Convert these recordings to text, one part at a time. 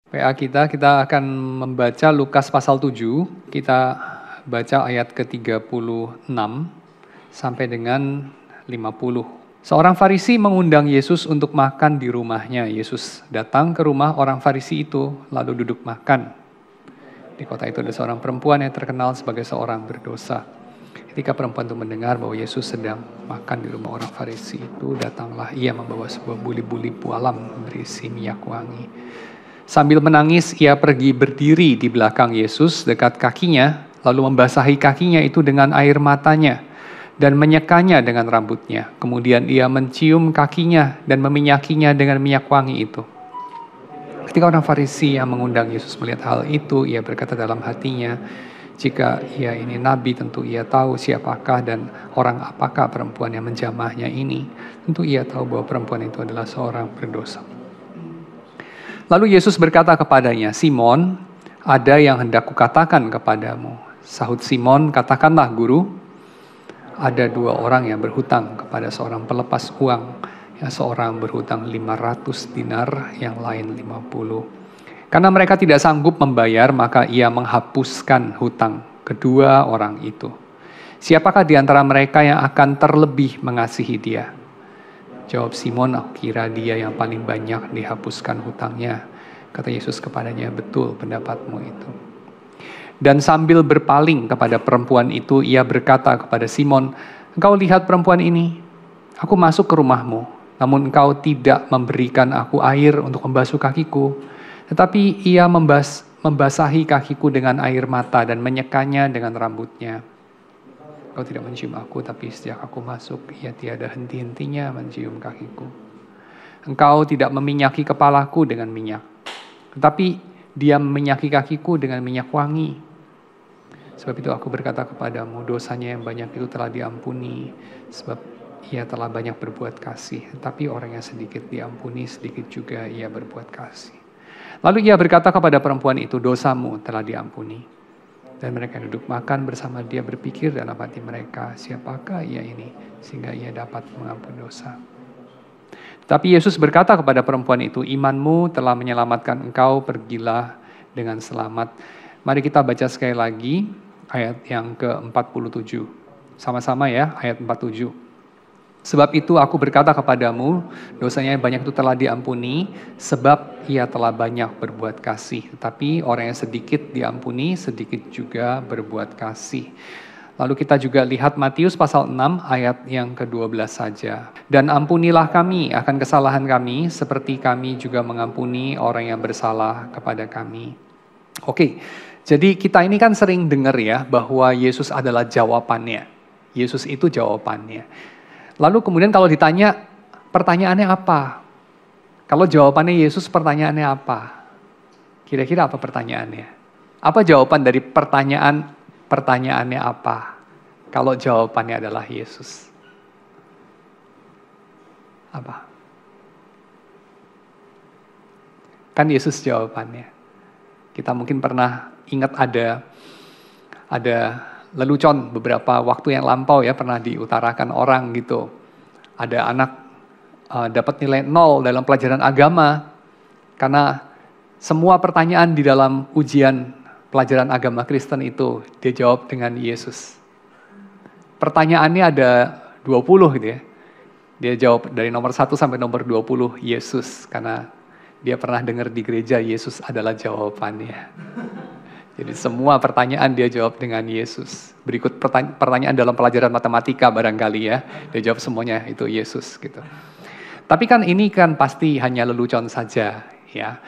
PA kita akan membaca Lukas pasal 7, kita baca ayat ke-36 sampai dengan 50. Seorang Farisi mengundang Yesus untuk makan di rumahnya. Yesus datang ke rumah orang Farisi itu, lalu duduk makan. Di kota itu ada seorang perempuan yang terkenal sebagai seorang berdosa. Ketika perempuan itu mendengar bahwa Yesus sedang makan di rumah orang Farisi itu, datanglah ia membawa sebuah buli-buli pualam berisi minyak wangi. Sambil menangis, ia pergi berdiri di belakang Yesus dekat kakinya, lalu membasahi kakinya itu dengan air matanya dan menyekanya dengan rambutnya. Kemudian ia mencium kakinya dan meminyakinya dengan minyak wangi itu. Ketika orang Farisi yang mengundang Yesus melihat hal itu, ia berkata dalam hatinya, jika ia ini nabi, tentu ia tahu siapakah dan orang apakah perempuan yang menjamahnya ini. Tentu ia tahu bahwa perempuan itu adalah seorang berdosa. Lalu Yesus berkata kepadanya, Simon, ada yang hendak kukatakan kepadamu. Sahut Simon, katakanlah guru. Ada 2 orang yang berhutang kepada seorang pelepas uang. Yang seorang berhutang 500 dinar, yang lain 50. Karena mereka tidak sanggup membayar, maka ia menghapuskan hutang kedua orang itu. Siapakah di antara mereka yang akan terlebih mengasihi dia? Jawab Simon, aku kira dia yang paling banyak dihapuskan hutangnya. Kata Yesus kepadanya, betul pendapatmu itu. Dan sambil berpaling kepada perempuan itu, ia berkata kepada Simon, engkau lihat perempuan ini? Aku masuk ke rumahmu, namun engkau tidak memberikan aku air untuk membasuh kakiku. Tetapi ia membasahi kakiku dengan air mata dan menyekanya dengan rambutnya. Kau tidak mencium aku, tapi sejak aku masuk, ia tiada henti-hentinya mencium kakiku. Engkau tidak meminyaki kepalaku dengan minyak, tetapi dia meminyaki kakiku dengan minyak wangi. Sebab itu aku berkata kepadamu, dosanya yang banyak itu telah diampuni, sebab ia telah banyak berbuat kasih. Tetapi orang yang sedikit diampuni, sedikit juga ia berbuat kasih. Lalu ia berkata kepada perempuan itu, dosamu telah diampuni. Dan mereka duduk makan bersama dia, berpikir dalam hati mereka, siapakah ia ini sehingga ia dapat mengampuni dosa. Tapi Yesus berkata kepada perempuan itu, imanmu telah menyelamatkan engkau, pergilah dengan selamat. Mari kita baca sekali lagi ayat yang ke-47. Sama-sama ya, ayat 47. Sebab itu aku berkata kepadamu, dosanya yang banyak itu telah diampuni, sebab ia telah banyak berbuat kasih. Tetapi orang yang sedikit diampuni, sedikit juga berbuat kasih. Lalu kita juga lihat Matius pasal 6 ayat yang ke-12 saja. Dan ampunilah kami akan kesalahan kami, seperti kami juga mengampuni orang yang bersalah kepada kami. Oke, jadi kita ini kan sering dengar ya, bahwa Yesus adalah jawabannya. Yesus itu jawabannya. Lalu kemudian kalau ditanya, pertanyaannya apa? Kalau jawabannya Yesus, pertanyaannya apa? Kira-kira apa pertanyaannya? Apa jawaban dari pertanyaannya apa? Kalau jawabannya adalah Yesus. Apa? Kan Yesus jawabannya. Kita mungkin pernah ingat ada lelucon beberapa waktu yang lampau ya, pernah diutarakan orang gitu. Ada anak dapat nilai 0 dalam pelajaran agama karena semua pertanyaan di dalam ujian pelajaran agama Kristen itu dia jawab dengan Yesus. Pertanyaannya ada 20 gitu ya. Dia jawab dari nomor 1 sampai nomor 20 Yesus, karena dia pernah dengar di gereja Yesus adalah jawabannya. Jadi semua pertanyaan dia jawab dengan Yesus. Berikut pertanyaan dalam pelajaran matematika barangkali ya. Dia jawab semuanya itu Yesus gitu. Tapi kan ini kan pasti hanya lelucon saja ya.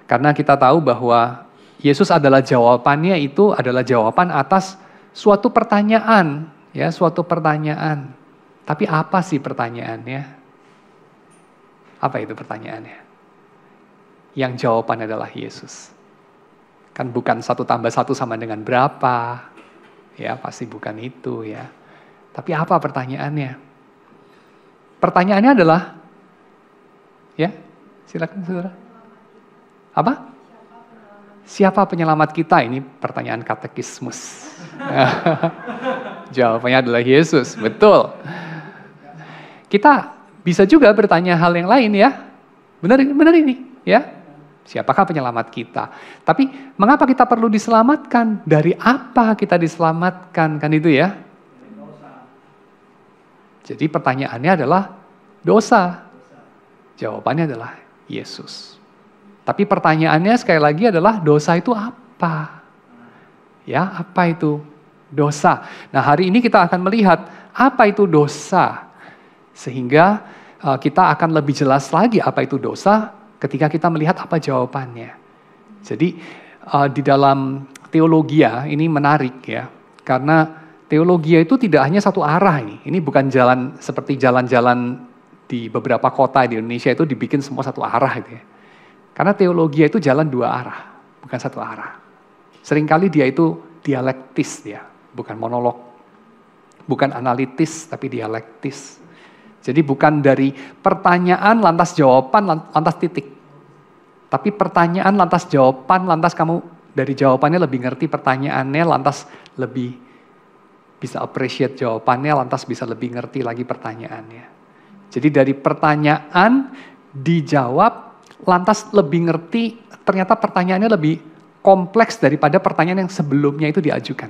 Karena kita tahu bahwa Yesus adalah jawabannya itu adalah jawaban atas suatu pertanyaan. Ya, suatu pertanyaan. Tapi apa sih pertanyaannya? Apa itu pertanyaannya? Yang jawaban adalah Yesus. Kan bukan 1 tambah 1 sama dengan berapa. Ya, pasti bukan itu ya. Tapi apa pertanyaannya? Pertanyaannya adalah, ya, silakan saudara. Apa? Siapa penyelamat kita? Ini pertanyaan katekismus. Jawabannya adalah Yesus, betul. Kita bisa juga bertanya hal yang lain ya. Benar ini ya. Siapakah penyelamat kita? Tapi mengapa kita perlu diselamatkan? Dari apa kita diselamatkan? Kan itu ya. Jadi pertanyaannya adalah dosa. Jawabannya adalah Yesus. Tapi pertanyaannya sekali lagi adalah dosa itu apa? Ya, apa itu dosa? Nah, hari ini kita akan melihat apa itu dosa. Sehingga kita akan lebih jelas lagi apa itu dosa ketika kita melihat apa jawabannya. Jadi di dalam teologia ini menarik ya, karena teologia itu tidak hanya satu arah ini. Ini bukan jalan seperti jalan-jalan di beberapa kota di Indonesia itu dibikin semua satu arah gitu ya. Karena teologia itu jalan dua arah, bukan satu arah. Seringkali dia itu dialektis ya, bukan monolog. Bukan analitis tapi dialektis. Jadi bukan dari pertanyaan lantas jawaban lantas titik. Tapi pertanyaan lantas jawaban lantas kamu dari jawabannya lebih ngerti pertanyaannya lantas lebih bisa appreciate jawabannya lantas bisa lebih ngerti lagi pertanyaannya. Jadi dari pertanyaan dijawab lantas lebih ngerti ternyata pertanyaannya lebih kompleks daripada pertanyaan yang sebelumnya itu diajukan.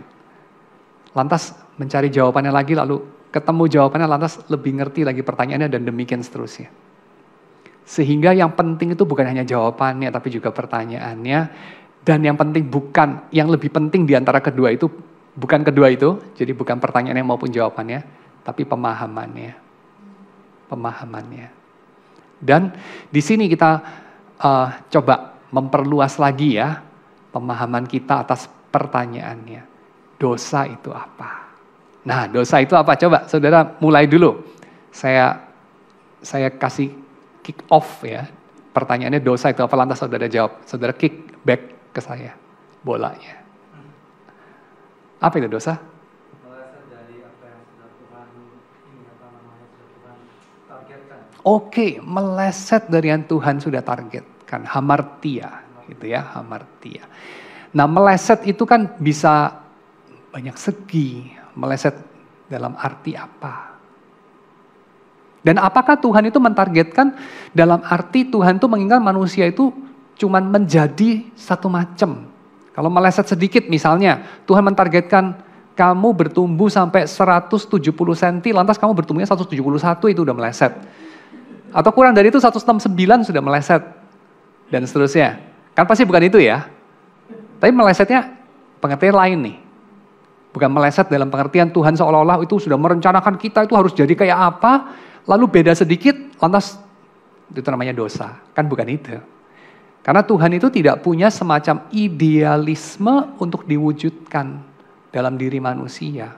Lantas mencari jawabannya lagi lalu ketemu jawabannya lantas lebih ngerti lagi pertanyaannya dan demikian seterusnya. Sehingga yang penting itu bukan hanya jawabannya tapi juga pertanyaannya. Dan yang penting bukan, yang lebih penting di antara kedua itu, bukan kedua itu, jadi bukan pertanyaannya maupun jawabannya, tapi pemahamannya. Pemahamannya. Dan di sini kita coba memperluas lagi ya, pemahaman kita atas pertanyaannya. Dosa itu apa? Nah, dosa itu apa? Coba saudara mulai dulu. Saya kasih kick off ya. Pertanyaannya dosa itu apa? Lantas saudara jawab. Saudara kick back ke saya bolanya. Apa itu dosa? Meleset dari apa yang sudah Tuhan targetkan. Oke, meleset dari yang Tuhan sudah targetkan. Hamartia, gitu ya, hamartia. Nah, meleset itu kan bisa banyak segi. Meleset dalam arti apa? Dan apakah Tuhan itu mentargetkan dalam arti Tuhan itu menginginkan manusia itu cuman menjadi satu macam. Kalau meleset sedikit misalnya, Tuhan mentargetkan kamu bertumbuh sampai 170 cm, lantas kamu bertumbuhnya 171 itu udah meleset. Atau kurang dari itu 169 sudah meleset. Dan seterusnya. Kan pasti bukan itu ya. Tapi melesetnya pengertian lain nih. Bukan meleset dalam pengertian Tuhan seolah-olah itu sudah merencanakan kita itu harus jadi kayak apa, lalu beda sedikit, lantas itu namanya dosa. Kan bukan itu. Karena Tuhan itu tidak punya semacam idealisme untuk diwujudkan dalam diri manusia.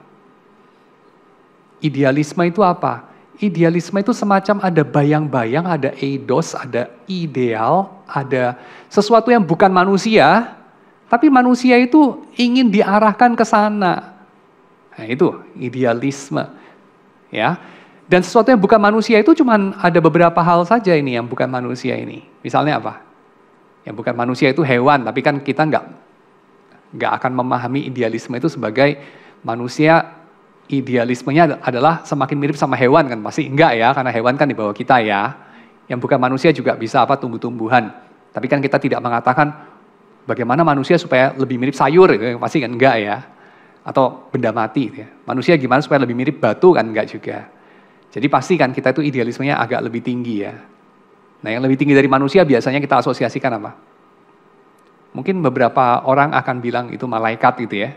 Idealisme itu apa? Idealisme itu semacam ada bayang-bayang, ada eidos, ada ideal, ada sesuatu yang bukan manusia, tapi manusia itu ingin diarahkan ke sana. Nah itu idealisme. Ya. Dan sesuatu yang bukan manusia itu cuma ada beberapa hal saja ini yang bukan manusia ini. Misalnya apa? Yang bukan manusia itu hewan, tapi kan kita nggak akan memahami idealisme itu sebagai manusia. Idealismenya adalah semakin mirip sama hewan kan? Pasti enggak ya, karena hewan kan di bawah kita ya. Yang bukan manusia juga bisa tumbuh-tumbuhan. Tapi kan kita tidak mengatakan bagaimana manusia supaya lebih mirip sayur, gitu. Pasti kan enggak ya. Atau benda mati. Gitu ya. Manusia gimana supaya lebih mirip batu kan enggak juga. Jadi pasti kan kita itu idealismenya agak lebih tinggi ya. Nah yang lebih tinggi dari manusia biasanya kita asosiasikan apa? Mungkin beberapa orang akan bilang itu malaikat gitu ya.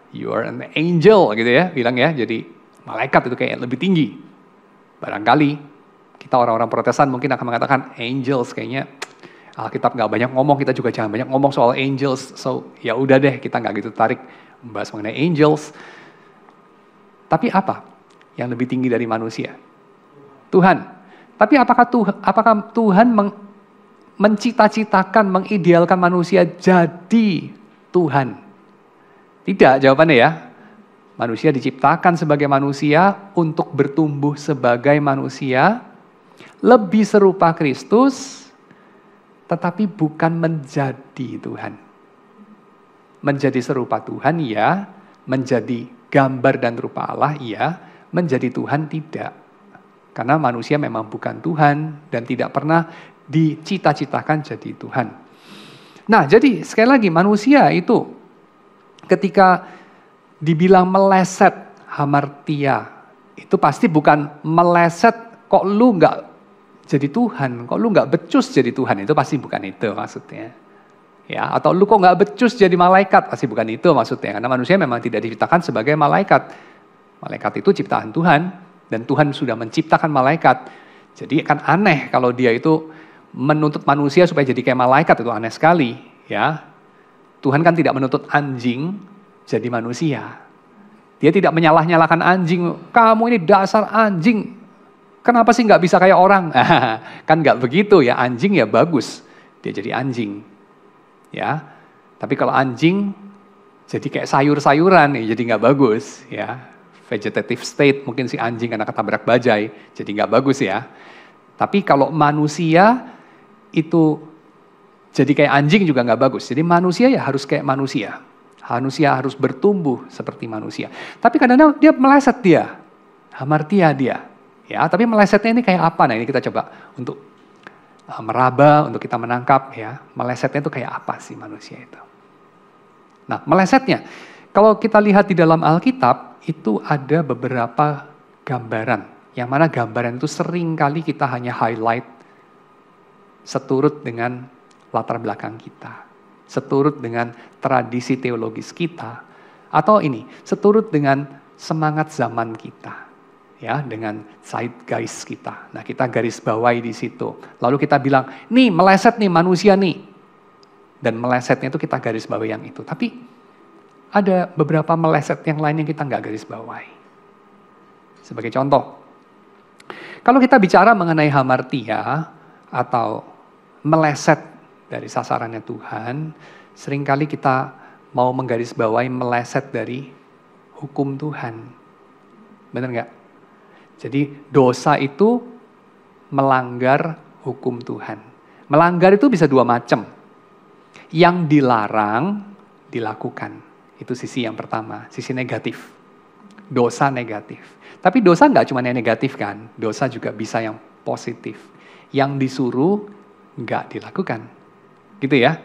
You are an angel gitu ya, bilang ya. Jadi malaikat itu kayak lebih tinggi. Barangkali kita orang-orang Protestan mungkin akan mengatakan angels kayaknya Alkitab nggak banyak ngomong, kita juga jangan banyak ngomong soal angels. So ya udah deh, kita nggak gitu tertarik membahas mengenai angels. Tapi apa yang lebih tinggi dari manusia? Tuhan. Tapi apakah Tuhan mencita-citakan, mengidealkan manusia jadi Tuhan? Tidak, jawabannya ya. Manusia diciptakan sebagai manusia untuk bertumbuh sebagai manusia, lebih serupa Kristus, tetapi bukan menjadi Tuhan. Menjadi serupa Tuhan ya, menjadi gambar dan rupa Allah ya, menjadi Tuhan tidak. Karena manusia memang bukan Tuhan dan tidak pernah dicita-citakan jadi Tuhan. Nah, jadi sekali lagi manusia itu ketika dibilang meleset hamartia, itu pasti bukan meleset kok lu nggak jadi Tuhan, kok lu nggak becus jadi Tuhan, itu pasti bukan itu maksudnya. Ya, atau lu kok nggak becus jadi malaikat, pasti bukan itu maksudnya. Karena manusia memang tidak diciptakan sebagai malaikat. Malaikat itu ciptaan Tuhan, dan Tuhan sudah menciptakan malaikat. Jadi kan aneh kalau dia itu menuntut manusia supaya jadi kayak malaikat, itu aneh sekali. Ya, Tuhan kan tidak menuntut anjing jadi manusia. Dia tidak menyalah-nyalakan anjing, kamu ini dasar anjing, kenapa sih nggak bisa kayak orang? Kan nggak begitu ya, anjing ya bagus, dia jadi anjing. Ya, tapi kalau anjing jadi kayak sayur-sayuran, ya jadi nggak bagus. Ya, vegetative state mungkin si anjing karena ketabrak bajai, jadi nggak bagus ya. Tapi kalau manusia itu jadi kayak anjing juga nggak bagus. Jadi manusia ya harus kayak manusia. Manusia harus bertumbuh seperti manusia. Tapi kadang-kadang dia meleset dia, hamartia dia. Ya, tapi melesetnya ini kayak apa? Nah, ini kita coba untuk meraba, untuk kita menangkap ya. Melesetnya itu kayak apa sih manusia itu? Nah, melesetnya, kalau kita lihat di dalam Alkitab, itu ada beberapa gambaran. Yang mana gambaran itu sering kali kita hanya highlight seturut dengan latar belakang kita. Seturut dengan tradisi teologis kita. Atau ini, seturut dengan semangat zaman kita. Ya, dengan zeitgeist kita. Nah, kita garis bawahi di situ. Lalu kita bilang, nih meleset nih manusia nih. Dan melesetnya itu kita garis bawahi yang itu. Tapi ada beberapa meleset yang lain yang kita nggak garis bawahi. Sebagai contoh, kalau kita bicara mengenai hamartia atau meleset dari sasarannya Tuhan, seringkali kita mau menggarisbawahi meleset dari hukum Tuhan. Benar nggak? Jadi dosa itu melanggar hukum Tuhan. Melanggar itu bisa dua macam. Yang dilarang dilakukan. Itu sisi yang pertama, sisi negatif. Dosa negatif. Tapi dosa nggak cuma yang negatif kan, dosa juga bisa yang positif. Yang disuruh nggak dilakukan. Gitu ya.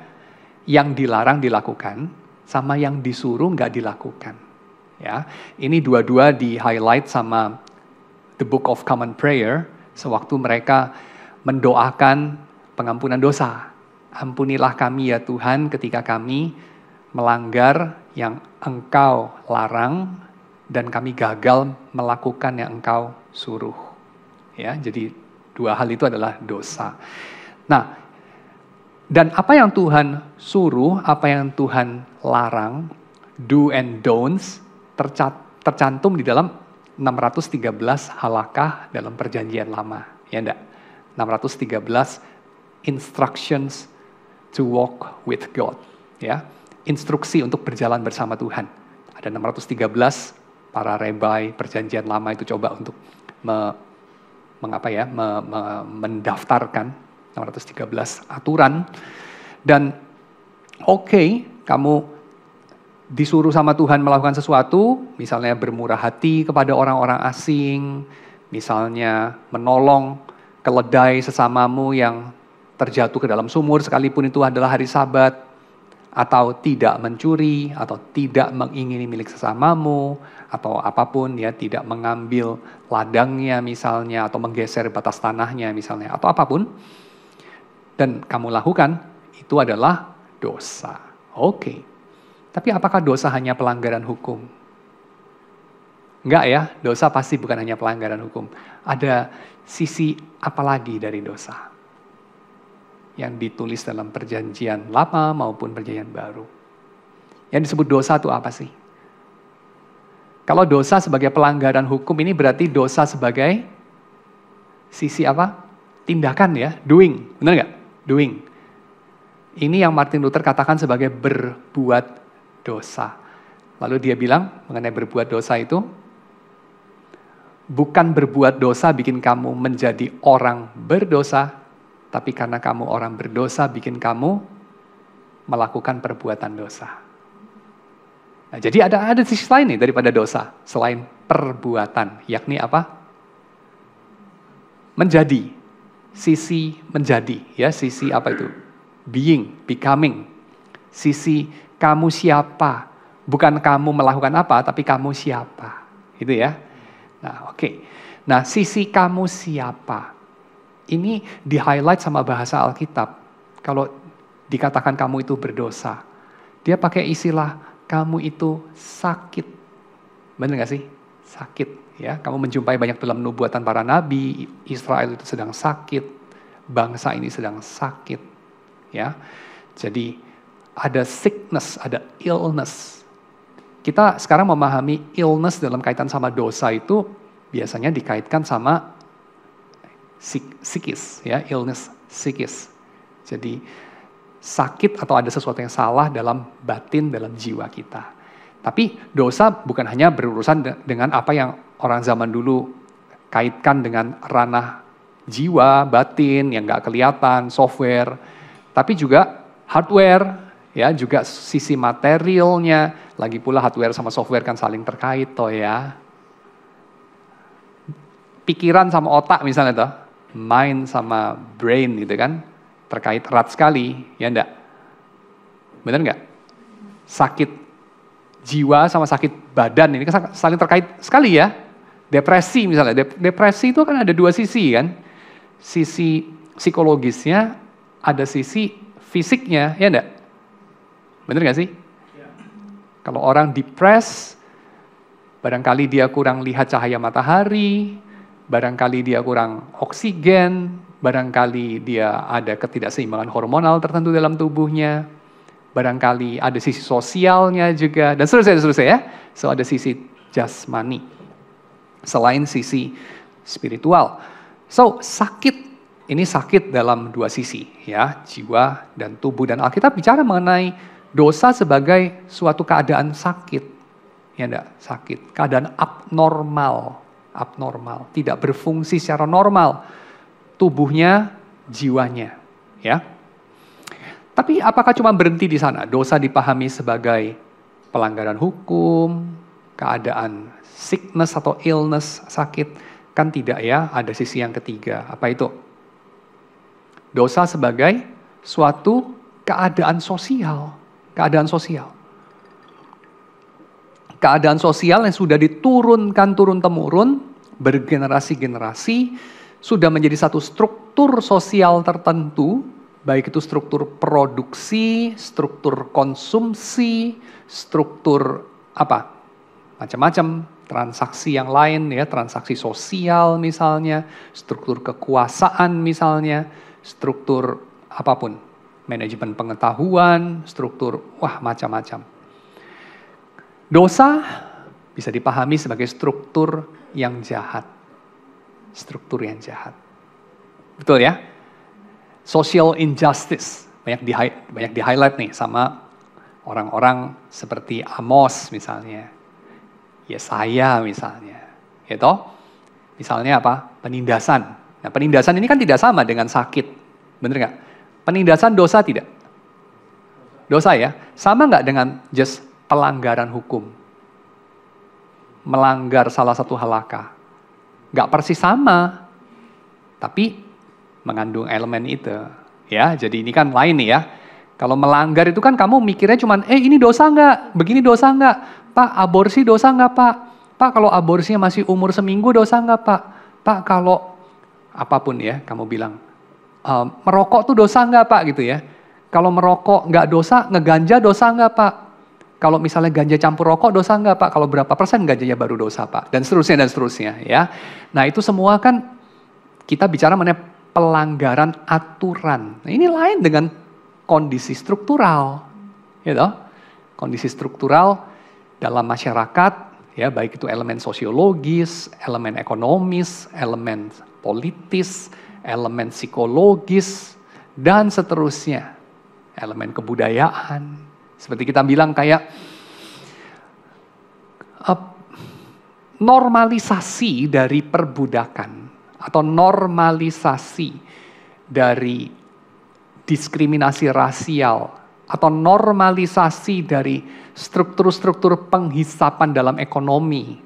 Yang dilarang dilakukan, sama yang disuruh nggak dilakukan. Ya, ini dua-dua di highlight sama The Book of Common Prayer, sewaktu mereka mendoakan pengampunan dosa. Ampunilah kami ya Tuhan ketika kami melanggar yang Engkau larang, dan kami gagal melakukan yang Engkau suruh. Ya, jadi dua hal itu adalah dosa. Nah, dan apa yang Tuhan suruh, apa yang Tuhan larang, do and don'ts, tercantum di dalam 613 halakah dalam perjanjian lama. Ya enggak? 613 instructions to walk with God. Ya, instruksi untuk berjalan bersama Tuhan. Ada 613, para rebai perjanjian lama itu coba untuk mendaftarkan 613 aturan, dan oke, kamu disuruh sama Tuhan melakukan sesuatu, misalnya bermurah hati kepada orang-orang asing, misalnya menolong keledai sesamamu yang terjatuh ke dalam sumur sekalipun itu adalah hari Sabat, atau tidak mencuri, atau tidak mengingini milik sesamamu, atau apapun ya, tidak mengambil ladangnya misalnya, atau menggeser batas tanahnya misalnya, atau apapun. Dan kamu lakukan, itu adalah dosa. Oke. Tapi apakah dosa hanya pelanggaran hukum? Enggak ya, dosa pasti bukan hanya pelanggaran hukum. Ada sisi apa lagi dari dosa? Yang ditulis dalam perjanjian lama maupun perjanjian baru. Yang disebut dosa itu apa sih? Kalau dosa sebagai pelanggaran hukum, ini berarti dosa sebagai sisi apa? Tindakan ya, doing. Benar nggak? Doing. Ini yang Martin Luther katakan sebagai berbuat dosa. Lalu dia bilang mengenai berbuat dosa itu, bukan berbuat dosa bikin kamu menjadi orang berdosa, tapi karena kamu orang berdosa bikin kamu melakukan perbuatan dosa. Nah, jadi ada sisi lain nih daripada dosa, selain perbuatan, yakni apa? Menjadi. sisi menjadi, ya, sisi apa itu? Being, becoming. Sisi kamu siapa? Bukan kamu melakukan apa, tapi kamu siapa. Gitu ya. Nah, oke. Nah, sisi kamu siapa? Ini di-highlight sama bahasa Alkitab. Kalau dikatakan kamu itu berdosa, dia pakai istilah kamu itu sakit. Benar nggak sih? Sakit. Ya, kamu menjumpai banyak dalam nubuatan para nabi, Israel itu sedang sakit, bangsa ini sedang sakit. Ya, jadi ada sickness, ada illness. Kita sekarang memahami illness dalam kaitan sama dosa itu biasanya dikaitkan sama psikis, ya, illness, psikis. Jadi sakit atau ada sesuatu yang salah dalam batin, dalam jiwa kita. Tapi dosa bukan hanya berurusan dengan apa yang orang zaman dulu kaitkan dengan ranah jiwa, batin yang nggak kelihatan, software, tapi juga hardware. Ya, juga sisi materialnya, lagi pula hardware sama software kan saling terkait toh ya. Pikiran sama otak misalnya toh, mind sama brain gitu kan, terkait erat sekali, ya enggak? Benar enggak? Sakit jiwa sama sakit badan ini kan saling terkait sekali ya. Depresi misalnya, depresi itu kan ada dua sisi kan. Sisi psikologisnya, ada sisi fisiknya, ya enggak? Bener gak sih? Ya. Kalau orang depres, barangkali dia kurang lihat cahaya matahari, barangkali dia kurang oksigen, barangkali dia ada ketidakseimbangan hormonal tertentu dalam tubuhnya, barangkali ada sisi sosialnya juga, dan seterusnya ya. So ada sisi jasmani, selain sisi spiritual. So sakit, ini sakit dalam dua sisi ya, jiwa dan tubuh. Dan Alkitab bicara mengenai dosa sebagai suatu keadaan sakit, ya enggak? Sakit, keadaan abnormal, tidak berfungsi secara normal, tubuhnya, jiwanya, ya. Tapi apakah cuma berhenti di sana? Dosa dipahami sebagai pelanggaran hukum, keadaan sickness atau illness, sakit, kan tidak ya? Ada sisi yang ketiga, apa itu? Dosa sebagai suatu keadaan sosial. Keadaan sosial. Keadaan sosial yang sudah diturunkan turun-temurun, bergenerasi-generasi, sudah menjadi satu struktur sosial tertentu, baik itu struktur produksi, struktur konsumsi, struktur apa? Macam-macam, transaksi yang lain ya, transaksi sosial misalnya, struktur kekuasaan misalnya, struktur apapun. Manajemen pengetahuan, struktur, wah macam-macam. Dosa bisa dipahami sebagai struktur yang jahat. Struktur yang jahat. Betul ya? Social injustice, banyak di-highlight nih sama orang-orang seperti Amos misalnya. Yesaya misalnya. Ya toh? Misalnya apa? Penindasan. Nah penindasan ini kan tidak sama dengan sakit. Bener nggak? Penindasan dosa tidak? Dosa ya? Sama nggak dengan just pelanggaran hukum? Melanggar salah satu halakha? Nggak persis sama, tapi mengandung elemen itu. Ya, jadi ini kan lain nih ya. Kalau melanggar itu kan kamu mikirnya cuman, ini dosa nggak? Begini dosa nggak? Pak, aborsi dosa nggak Pak? Pak, kalau aborsinya masih umur seminggu dosa nggak Pak? Pak, kalau apapun ya, kamu bilang, merokok tuh dosa nggak Pak gitu ya? Kalau merokok nggak dosa, ngeganja dosa nggak Pak? Kalau misalnya ganja campur rokok dosa nggak Pak? Kalau berapa persen ganjanya baru dosa Pak? Dan seterusnya ya. Nah itu semua kan kita bicara mengenai pelanggaran aturan. Nah, ini lain dengan kondisi struktural, gitu. Kondisi struktural dalam masyarakat ya, baik itu elemen sosiologis, elemen ekonomis, elemen politis, elemen psikologis, dan seterusnya. Elemen kebudayaan. Seperti kita bilang kayak normalisasi dari perbudakan atau normalisasi dari diskriminasi rasial atau normalisasi dari struktur-struktur penghisapan dalam ekonomi,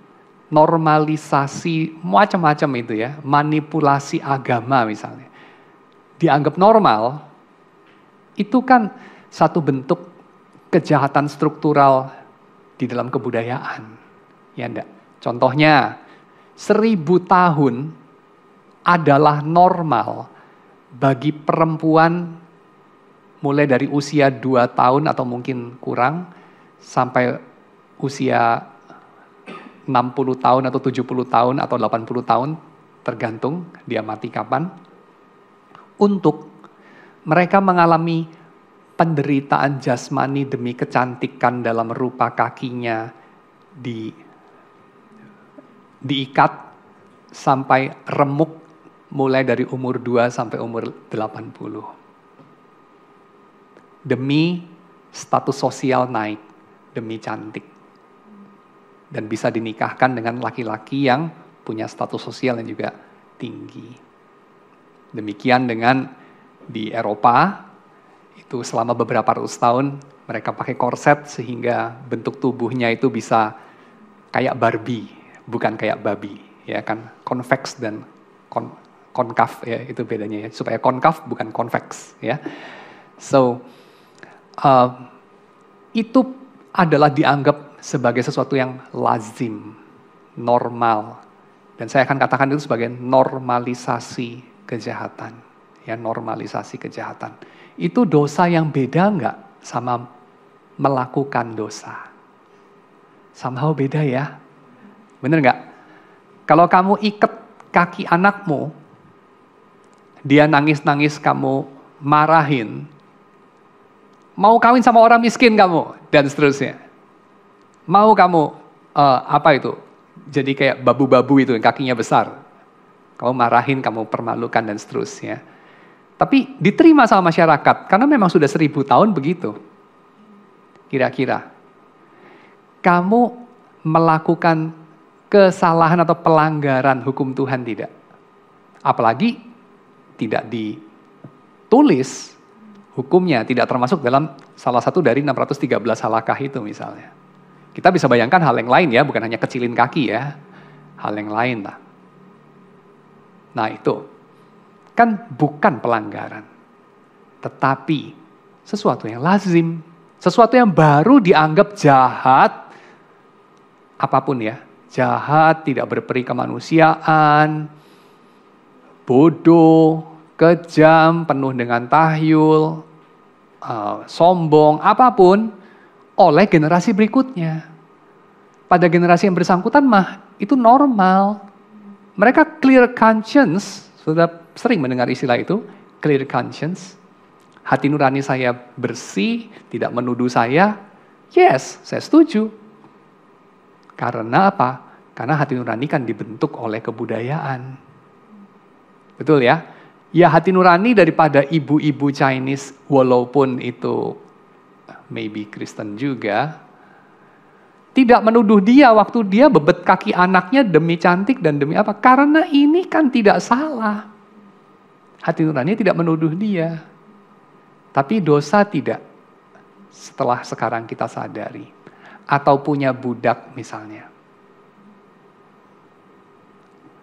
normalisasi macam-macam itu ya, manipulasi agama misalnya. dianggap normal, itu kan satu bentuk kejahatan struktural di dalam kebudayaan. Ya enggak? Contohnya, 1000 tahun adalah normal bagi perempuan mulai dari usia 2 tahun atau mungkin kurang sampai usia 60 tahun atau 70 tahun atau 80 tahun, tergantung dia mati kapan, untuk mereka mengalami penderitaan jasmani demi kecantikan dalam rupa kakinya diikat sampai remuk mulai dari umur 2 sampai umur 80. Demi status sosial naik, demi cantik. Dan bisa dinikahkan dengan laki-laki yang punya status sosial yang juga tinggi. Demikian dengan di Eropa, itu selama beberapa ratus tahun mereka pakai korset sehingga bentuk tubuhnya itu bisa kayak Barbie, bukan kayak babi, ya kan, convex dan konkav, ya itu bedanya ya, supaya konkav bukan convex, ya. So itu adalah dianggap sebagai sesuatu yang lazim, normal, dan saya akan katakan itu sebagai normalisasi kejahatan, ya, normalisasi kejahatan. Itu dosa yang beda nggak sama melakukan dosa? Somehow beda ya, bener nggak? Kalau kamu ikat kaki anakmu, dia nangis-nangis, kamu marahin, mau kawin sama orang miskin kamu, dan seterusnya. Mau kamu, jadi kayak babu-babu itu yang kakinya besar. Kamu marahin, kamu permalukan, dan seterusnya. Tapi diterima sama masyarakat, karena memang sudah 1000 tahun begitu. Kira-kira, kamu melakukan kesalahan atau pelanggaran hukum Tuhan tidak? Apalagi tidak ditulis hukumnya, tidak termasuk dalam salah satu dari 613 halakah itu misalnya. Kita bisa bayangkan hal yang lain ya, bukan hanya kecilin kaki ya, hal yang lain lah. Nah itu, kan bukan pelanggaran, tetapi sesuatu yang lazim, sesuatu yang baru dianggap jahat, apapun ya, jahat, tidak berperi kemanusiaan, bodoh, kejam, penuh dengan tahyul, sombong, apapun, oleh generasi berikutnya. Pada generasi yang bersangkutan mah, itu normal. Mereka clear conscience, sudah sering mendengar istilah itu, clear conscience. Hati nurani saya bersih, tidak menuduh saya. Yes, saya setuju. Karena apa? Karena hati nurani kan dibentuk oleh kebudayaan. Betul ya? Ya hati nurani daripada ibu-ibu Chinese, walaupun itu maybe Kristen juga, tidak menuduh dia waktu dia bebet kaki anaknya demi cantik dan demi apa. Karena ini kan tidak salah. Hati nurani tidak menuduh dia. Tapi dosa tidak. Setelah sekarang kita sadari. Atau punya budak misalnya.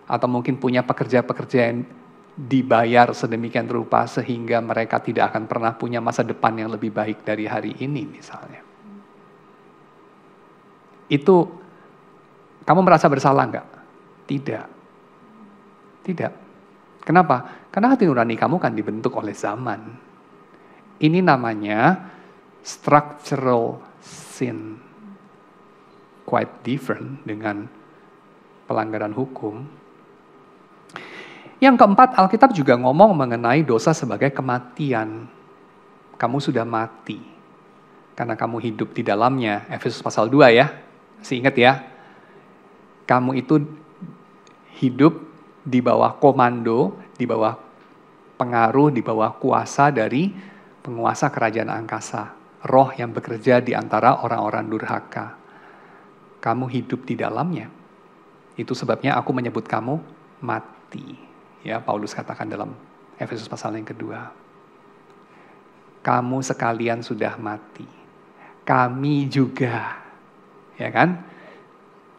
Atau mungkin punya pekerja-pekerja yang dibayar sedemikian rupa sehingga mereka tidak akan pernah punya masa depan yang lebih baik dari hari ini misalnya. Itu, kamu merasa bersalah enggak? Tidak. Tidak. Kenapa? Karena hati nurani kamu kan dibentuk oleh zaman. Ini namanya structural sin. Quite different dengan pelanggaran hukum. Yang keempat, Alkitab juga ngomong mengenai dosa sebagai kematian. Kamu sudah mati. Karena kamu hidup di dalamnya. Efesus pasal 2 ya. Masih ingat ya? Kamu itu hidup di bawah komando, di bawah pengaruh, di bawah kuasa dari penguasa kerajaan angkasa. Roh yang bekerja di antara orang-orang durhaka. Kamu hidup di dalamnya. Itu sebabnya aku menyebut kamu mati. Ya, Paulus katakan dalam Efesus pasal yang kedua. Kamu sekalian sudah mati. Kami juga. Ya kan?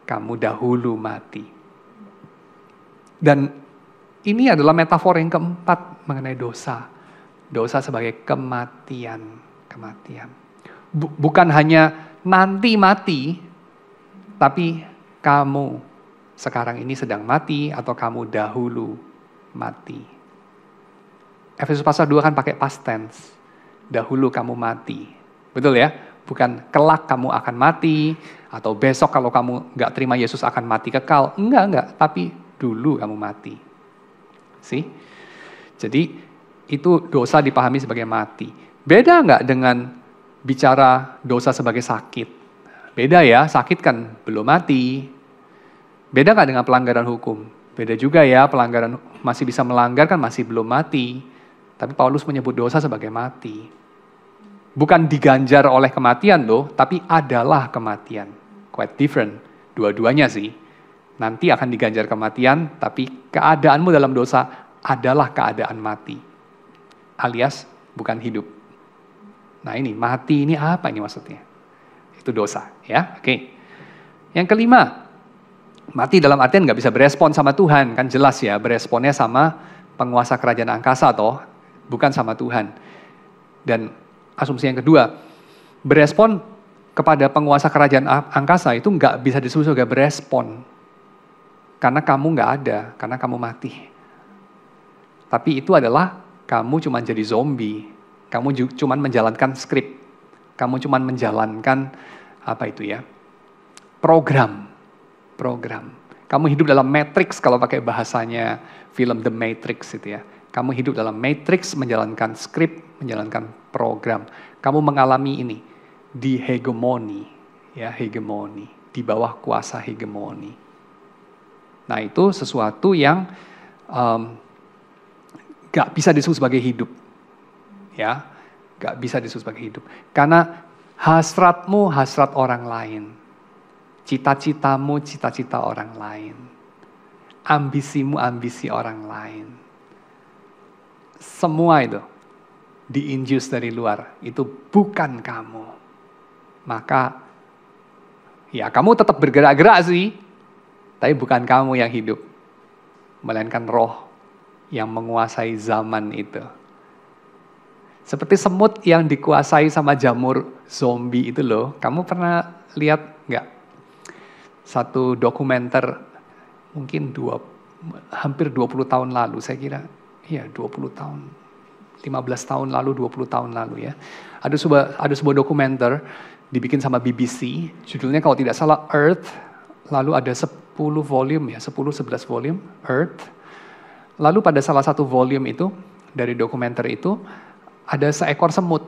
Kamu dahulu mati. Dan ini adalah metafor yang keempat mengenai dosa. Dosa sebagai kematian. Bukan hanya nanti mati, tapi kamu sekarang ini sedang mati atau kamu dahulu mati. Efesus pasal 2 kan pakai past tense. Dahulu kamu mati. Betul ya? Bukan kelak kamu akan mati, atau besok kalau kamu nggak terima Yesus akan mati kekal. Enggak. Tapi dulu kamu mati. See? Jadi itu dosa dipahami sebagai mati. Beda nggak dengan bicara dosa sebagai sakit? Beda ya, sakit kan belum mati. Beda nggak dengan pelanggaran hukum? Beda juga ya, pelanggaran masih bisa melanggar kan masih belum mati. Tapi Paulus menyebut dosa sebagai mati. Bukan diganjar oleh kematian loh, tapi adalah kematian. Quite different, dua-duanya sih. Nanti akan diganjar kematian, tapi keadaanmu dalam dosa adalah keadaan mati. Alias bukan hidup. Nah ini, mati ini apa ini maksudnya? Itu dosa, ya. Oke. Yang kelima, mati dalam artian nggak bisa berespon sama Tuhan, kan jelas ya, beresponnya sama penguasa kerajaan angkasa toh, bukan sama Tuhan. Dan asumsi yang kedua, berespon kepada penguasa kerajaan angkasa itu nggak bisa disebut sebagai berespon. Karena kamu nggak ada, karena kamu mati. Tapi itu adalah kamu cuma jadi zombie. Kamu cuma menjalankan skrip. Kamu cuma menjalankan program. Kamu hidup dalam matrix kalau pakai bahasanya film The Matrix itu ya. Kamu hidup dalam matrix menjalankan skrip, menjalankan program. Kamu mengalami ini di hegemoni, ya hegemoni, di bawah kuasa hegemoni. Nah itu sesuatu yang gak bisa disebut sebagai hidup. Ya, gak bisa disebut sebagai hidup. Karena hasratmu hasrat orang lain. Cita-citamu cita-cita orang lain. Ambisimu ambisi orang lain. Semua itu di-induce dari luar. Itu bukan kamu. Maka, ya kamu tetap bergerak-gerak sih. Tapi bukan kamu yang hidup. Melainkan roh yang menguasai zaman itu. Seperti semut yang dikuasai sama jamur zombie itu loh. Kamu pernah lihat nggak? Satu dokumenter mungkin hampir 20 tahun lalu saya kira. Iya 20 tahun. 15 tahun lalu, 20 tahun lalu ya. Ada sebuah dokumenter dibikin sama BBC. Judulnya kalau tidak salah Earth. Lalu ada 10 volume ya, 10-11 volume Earth. Lalu pada salah satu volume itu, dari dokumenter itu, ada seekor semut.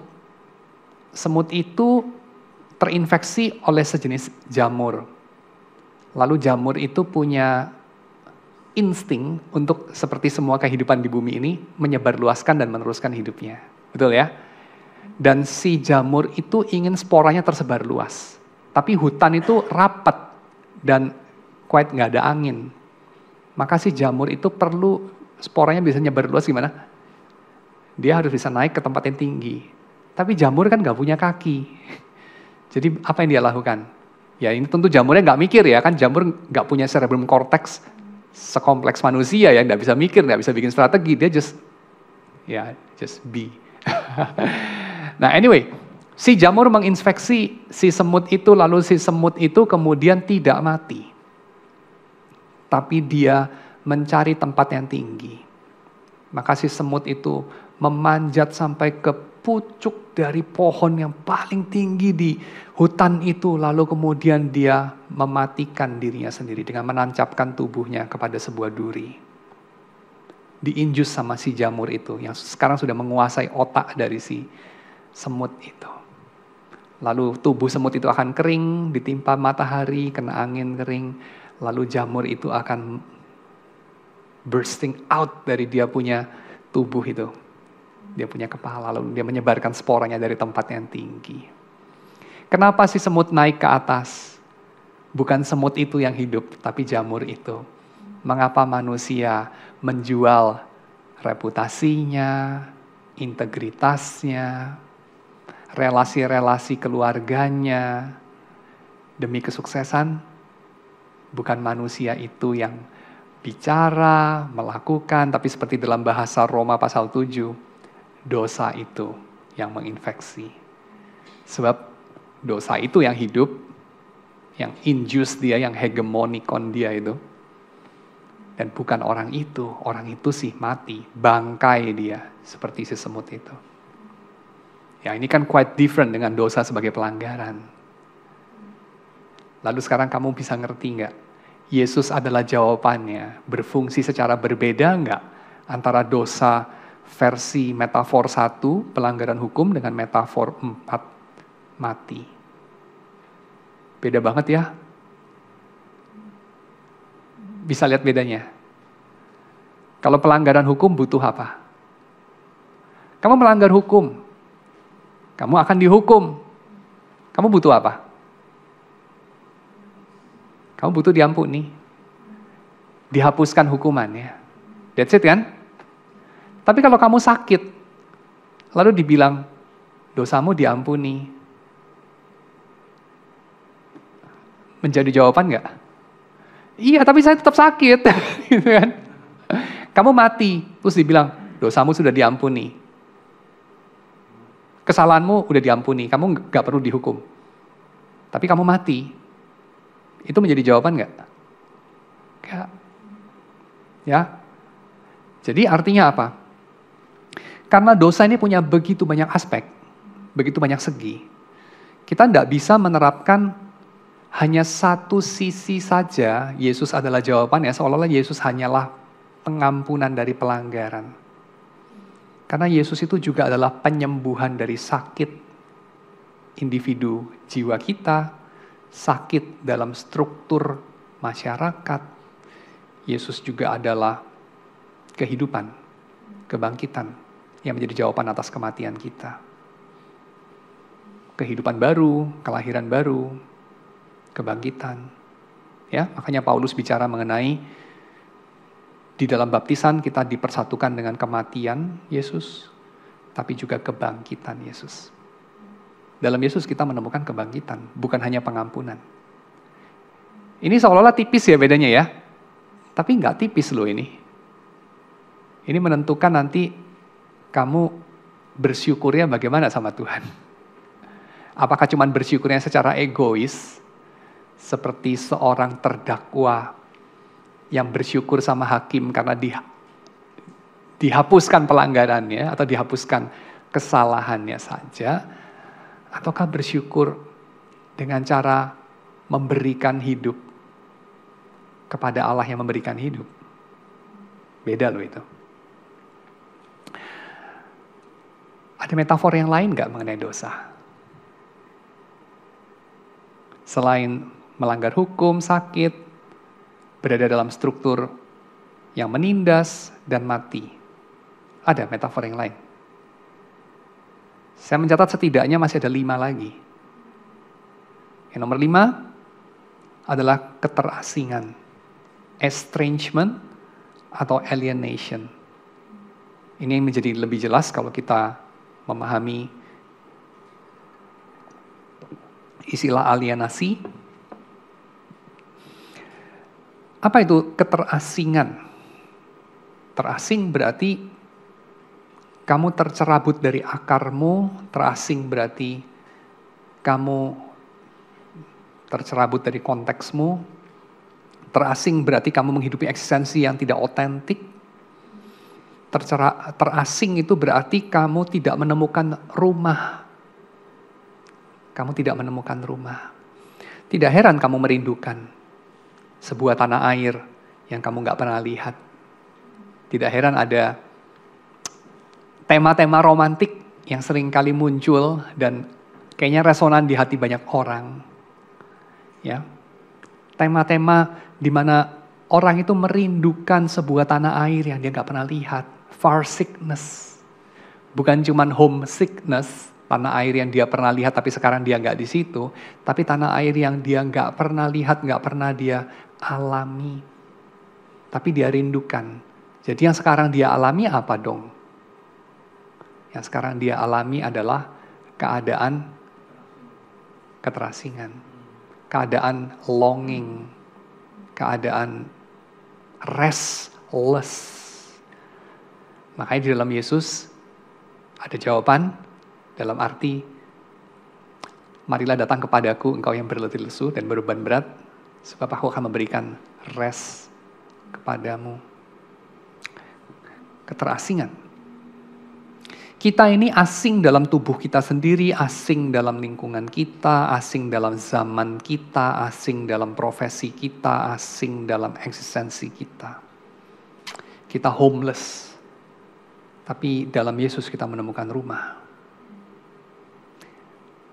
Semut itu terinfeksi oleh sejenis jamur. Lalu jamur itu punya insting untuk seperti semua kehidupan di bumi ini, menyebarluaskan dan meneruskan hidupnya. Betul ya? Dan si jamur itu ingin sporanya tersebar luas. Tapi hutan itu rapat dan quite nggak ada angin. Maka si jamur itu perlu sporanya bisa nyebar luas gimana? Dia harus bisa naik ke tempat yang tinggi. Tapi jamur kan nggak punya kaki. Jadi apa yang dia lakukan? Ya ini tentu jamurnya nggak mikir ya, kan jamur nggak punya cerebrum cortex sekompleks manusia ya, nggak bisa mikir, nggak bisa bikin strategi, dia just be. Nah anyway, si jamur menginfeksi si semut itu, lalu si semut itu kemudian tidak mati. Tapi dia mencari tempat yang tinggi. Maka si semut itu memanjat sampai ke pucuk dari pohon yang paling tinggi di hutan itu, lalu kemudian dia mematikan dirinya sendiri dengan menancapkan tubuhnya kepada sebuah duri. Diinjus sama si jamur itu yang sekarang sudah menguasai otak dari si semut itu. Lalu tubuh semut itu akan kering, ditimpa matahari, kena angin kering, lalu jamur itu akan bursting out dari dia punya tubuh itu. Dia punya kepala, lalu dia menyebarkan sporanya dari tempat yang tinggi. Kenapa si semut naik ke atas? Bukan semut itu yang hidup, tapi jamur itu. Mengapa manusia menjual reputasinya, integritasnya, relasi-relasi keluarganya, demi kesuksesan? Bukan manusia itu yang bicara, melakukan, tapi seperti dalam bahasa Roma pasal 7, dosa itu yang menginfeksi. Sebab dosa itu yang hidup, yang induce dia, yang hegemonikon dia itu. Dan bukan orang itu sih mati, bangkai dia, seperti si semut itu. Ya ini kan quite different dengan dosa sebagai pelanggaran. Lalu sekarang kamu bisa ngerti nggak? Yesus adalah jawabannya, berfungsi secara berbeda nggak? Antara dosa versi metafor 1, pelanggaran hukum, dengan metafor 4, mati. Beda banget ya? Bisa lihat bedanya. Kalau pelanggaran hukum butuh apa? Kamu melanggar hukum, kamu akan dihukum. Kamu butuh apa? Kamu butuh diampuni. Dihapuskan hukumannya. That's it kan? Tapi kalau kamu sakit, lalu dibilang, dosamu diampuni. Menjadi jawaban nggak? Iya, tapi saya tetap sakit. Gitu kan? Kamu mati, terus dibilang, dosamu sudah diampuni. Kesalahanmu udah diampuni, kamu nggak perlu dihukum. Tapi kamu mati, itu menjadi jawaban nggak? Nggak. Ya. Jadi artinya apa? Karena dosa ini punya begitu banyak aspek, begitu banyak segi. Kita nggak bisa menerapkan hanya satu sisi saja, Yesus adalah jawabannya, seolah-olah Yesus hanyalah pengampunan dari pelanggaran. Karena Yesus itu juga adalah penyembuhan dari sakit individu jiwa kita, sakit dalam struktur masyarakat. Yesus juga adalah kehidupan, kebangkitan yang menjadi jawaban atas kematian kita. Kehidupan baru, kelahiran baru, kebangkitan. Ya, makanya Paulus bicara mengenai di dalam baptisan kita dipersatukan dengan kematian Yesus, tapi juga kebangkitan Yesus. Dalam Yesus kita menemukan kebangkitan, bukan hanya pengampunan. Ini seolah-olah tipis ya bedanya ya, tapi nggak tipis loh ini. Ini menentukan nanti kamu bersyukurnya bagaimana sama Tuhan. Apakah cuma bersyukurnya secara egois, seperti seorang terdakwa yang bersyukur sama hakim karena dihapuskan pelanggarannya atau dihapuskan kesalahannya saja, ataukah bersyukur dengan cara memberikan hidup kepada Allah yang memberikan hidup? Beda loh itu. Ada metafor yang lain nggak mengenai dosa? Selain melanggar hukum, sakit, berada dalam struktur yang menindas dan mati. Ada metafor yang lain. Saya mencatat setidaknya masih ada 5 lagi. Yang nomor 5 adalah keterasingan, estrangement atau alienation. Ini menjadi lebih jelas kalau kita memahami istilah alienasi. Apa itu keterasingan? Terasing berarti kamu tercerabut dari akarmu, terasing berarti kamu tercerabut dari konteksmu, terasing berarti kamu menghidupi eksistensi yang tidak otentik, terasing itu berarti kamu tidak menemukan rumah. Kamu tidak menemukan rumah. Tidak heran kamu merindukan sebuah tanah air yang kamu nggak pernah lihat. Tidak heran ada tema-tema romantik yang sering kali muncul dan kayaknya resonan di hati banyak orang. Ya, tema-tema di mana orang itu merindukan sebuah tanah air yang dia nggak pernah lihat. Far sickness, bukan cuman homesickness, tanah air yang dia pernah lihat tapi sekarang dia nggak di situ, tapi tanah air yang dia nggak pernah lihat, nggak pernah dia alami, tapi dia rindukan. Jadi yang sekarang dia alami apa dong? Yang sekarang dia alami adalah keadaan keterasingan, keadaan longing, keadaan restless. Makanya di dalam Yesus ada jawaban dalam arti, marilah datang kepadaku engkau yang berletih lesu dan beban berat, sebab aku akan memberikan rest kepadamu. Keterasingan. Kita ini asing dalam tubuh kita sendiri, asing dalam lingkungan kita, asing dalam zaman kita, asing dalam profesi kita, asing dalam eksistensi kita. Kita homeless. Tapi dalam Yesus kita menemukan rumah.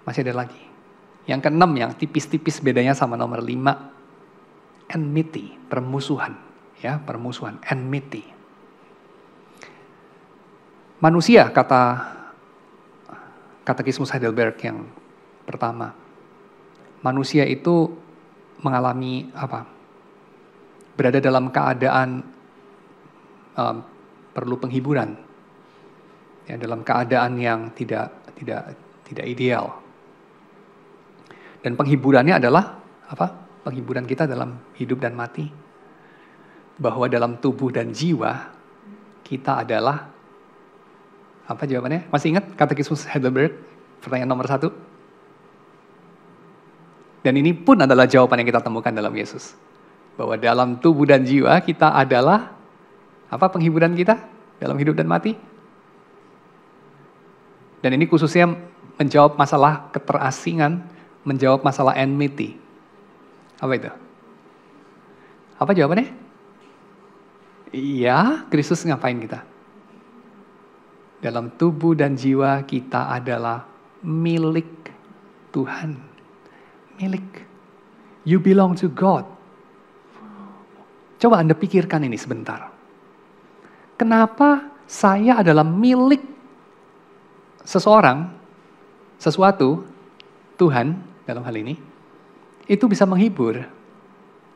Masih ada lagi. Yang keenam, yang tipis-tipis bedanya sama nomor 5. Enmity, permusuhan. Ya, permusuhan, enmity. Manusia, kata Katekismus Heidelberg yang pertama. Manusia itu mengalami apa? Berada dalam keadaan perlu penghiburan. Ya, dalam keadaan yang tidak ideal. Dan penghiburannya adalah apa? Penghiburan kita dalam hidup dan mati. Bahwa dalam tubuh dan jiwa kita adalah apa jawabannya? Masih ingat Katekismus Heidelberg? Pertanyaan nomor 1. Dan ini pun adalah jawaban yang kita temukan dalam Yesus. Bahwa dalam tubuh dan jiwa kita adalah apa penghiburan kita dalam hidup dan mati? Dan ini khususnya menjawab masalah keterasingan, menjawab masalah enmity. Apa itu? Apa jawabannya? Iya, Kristus ngapain kita? Dalam tubuh dan jiwa kita adalah milik Tuhan. Milik. You belong to God. Coba Anda pikirkan ini sebentar. Kenapa saya adalah milik seseorang, sesuatu, Tuhan dalam hal ini, itu bisa menghibur?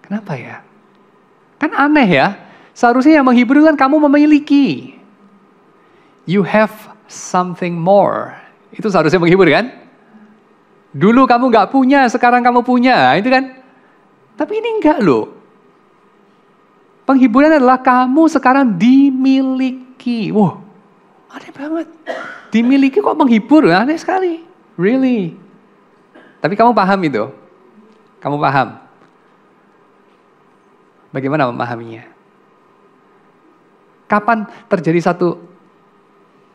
Kenapa ya? Kan aneh ya, seharusnya yang menghibur itu kan kamu memiliki. You have something more. Itu seharusnya menghibur kan? Dulu kamu gak punya, sekarang kamu punya, itu kan? Tapi ini enggak loh. Penghiburan adalah kamu sekarang dimiliki. Wow, aneh banget. Dimiliki kok menghibur, aneh sekali. Really. Tapi kamu paham itu? Kamu paham? Bagaimana memahaminya? Kapan terjadi satu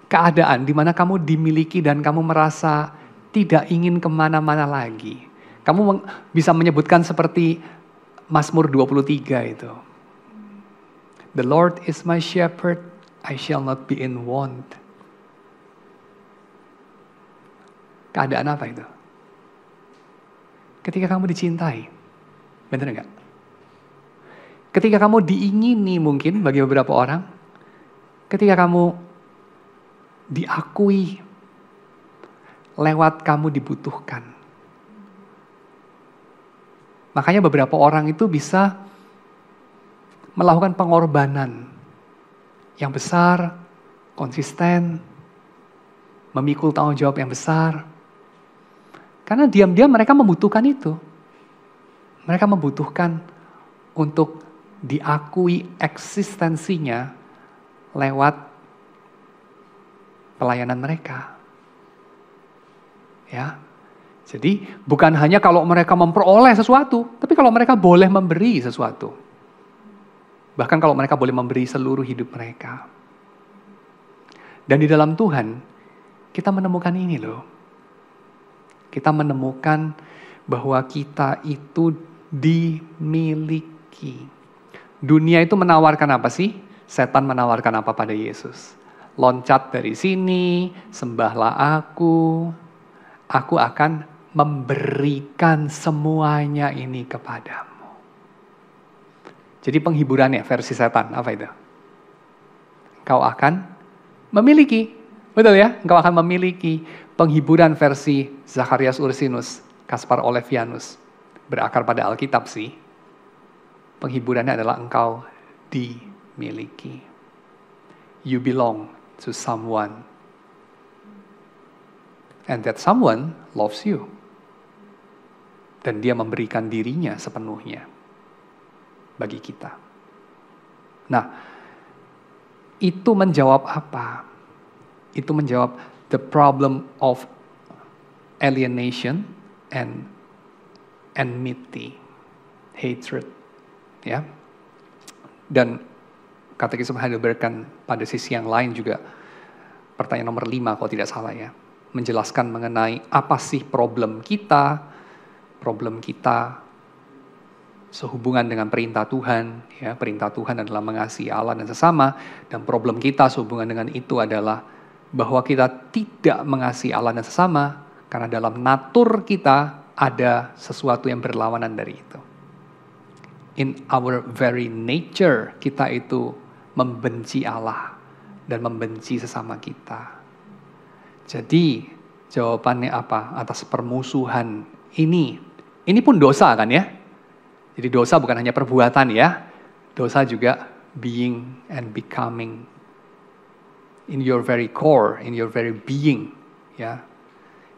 keadaan di mana kamu dimiliki dan kamu merasa tidak ingin kemana-mana lagi? Kamu bisa menyebutkan seperti Mazmur 23 itu. The Lord is my shepherd, I shall not be in want. Keadaan apa itu? Ketika kamu dicintai. Benar enggak? Ketika kamu diingini mungkin bagi beberapa orang. Ketika kamu diakui. Lewat kamu dibutuhkan. Makanya beberapa orang itu bisa melakukan pengorbanan yang besar, konsisten, memikul tanggung jawab yang besar. Karena diam-diam mereka membutuhkan itu. Mereka membutuhkan untuk diakui eksistensinya lewat pelayanan mereka. Ya. Jadi bukan hanya kalau mereka memperoleh sesuatu, tapi kalau mereka boleh memberi sesuatu. Bahkan kalau mereka boleh memberi seluruh hidup mereka. Dan di dalam Tuhan, kita menemukan ini loh. Kita menemukan bahwa kita itu dimiliki. Dunia itu menawarkan apa sih? Setan menawarkan apa pada Yesus? Loncat dari sini, sembahlah aku. Aku akan memberikan semuanya ini kepadamu. Jadi penghiburannya versi setan, apa itu? Engkau akan memiliki. Betul ya? Engkau akan memiliki. Penghiburan versi Zacharias Ursinus, Caspar Olevianus. Berakar pada Alkitab sih. Penghiburannya adalah engkau dimiliki. You belong to someone. And that someone loves you. Dan dia memberikan dirinya sepenuhnya bagi kita. Nah, itu menjawab apa? Itu menjawab the problem of alienation and enmity, hatred, ya. Dan Katekisme Heidelberg kan pada sisi yang lain juga pertanyaan nomor 5 kalau tidak salah ya, menjelaskan mengenai apa sih problem kita sehubungan dengan perintah Tuhan, ya, perintah Tuhan adalah mengasihi Allah dan sesama, dan problem kita sehubungan dengan itu adalah bahwa kita tidak mengasihi Allah dan sesama karena dalam natur kita ada sesuatu yang berlawanan dari itu. In our very nature kita itu membenci Allah dan membenci sesama kita. Jadi jawabannya apa atas permusuhan ini? Ini pun dosa kan ya? Jadi dosa bukan hanya perbuatan ya, dosa juga being and becoming. In your very core, in your very being, ya,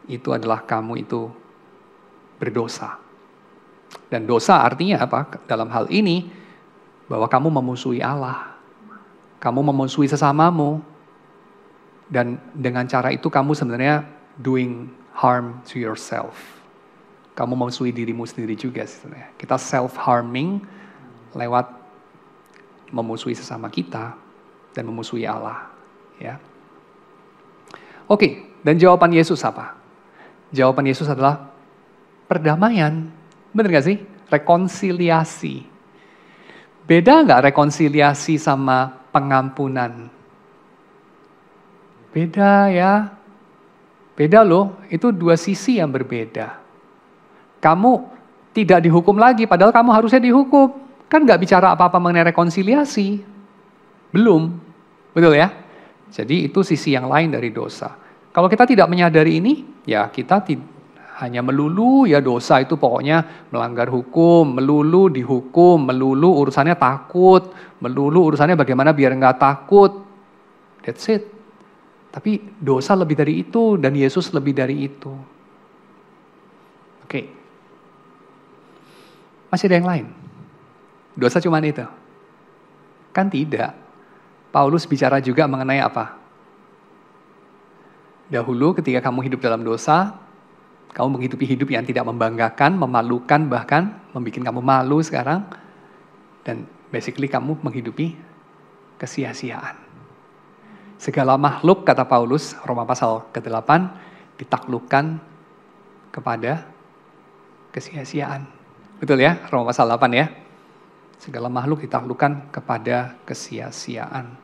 itu adalah kamu itu berdosa. Dan dosa artinya apa? Dalam hal ini bahwa kamu memusuhi Allah. Kamu memusuhi sesamamu, dan dengan cara itu kamu sebenarnya doing harm to yourself. Kamu memusuhi dirimu sendiri juga sebenarnya. Kita self-harming lewat memusuhi sesama kita dan memusuhi Allah. Ya. Oke, dan jawaban Yesus apa? Jawaban Yesus adalah perdamaian. Benar gak sih? Rekonsiliasi. Beda gak rekonsiliasi sama pengampunan? Beda ya. Beda loh, itu dua sisi yang berbeda. Kamu tidak dihukum lagi, padahal kamu harusnya dihukum. Kan gak bicara apa-apa mengenai rekonsiliasi. Belum, betul ya? Jadi itu sisi yang lain dari dosa. Kalau kita tidak menyadari ini, ya kita hanya melulu ya dosa itu pokoknya melanggar hukum, melulu dihukum, melulu urusannya takut, melulu urusannya bagaimana biar nggak takut. That's it. Tapi dosa lebih dari itu dan Yesus lebih dari itu. Oke. Masih ada yang lain? Dosa cuma itu? Kan tidak. Paulus bicara juga mengenai apa? Dahulu ketika kamu hidup dalam dosa, kamu menghidupi hidup yang tidak membanggakan, memalukan, bahkan membuat kamu malu sekarang. Dan basically kamu menghidupi kesia-siaan. Segala makhluk, kata Paulus, Roma pasal ke-8, ditaklukkan kepada kesia-siaan. Betul ya, Roma pasal 8 ya. Segala makhluk ditaklukkan kepada kesia-siaan.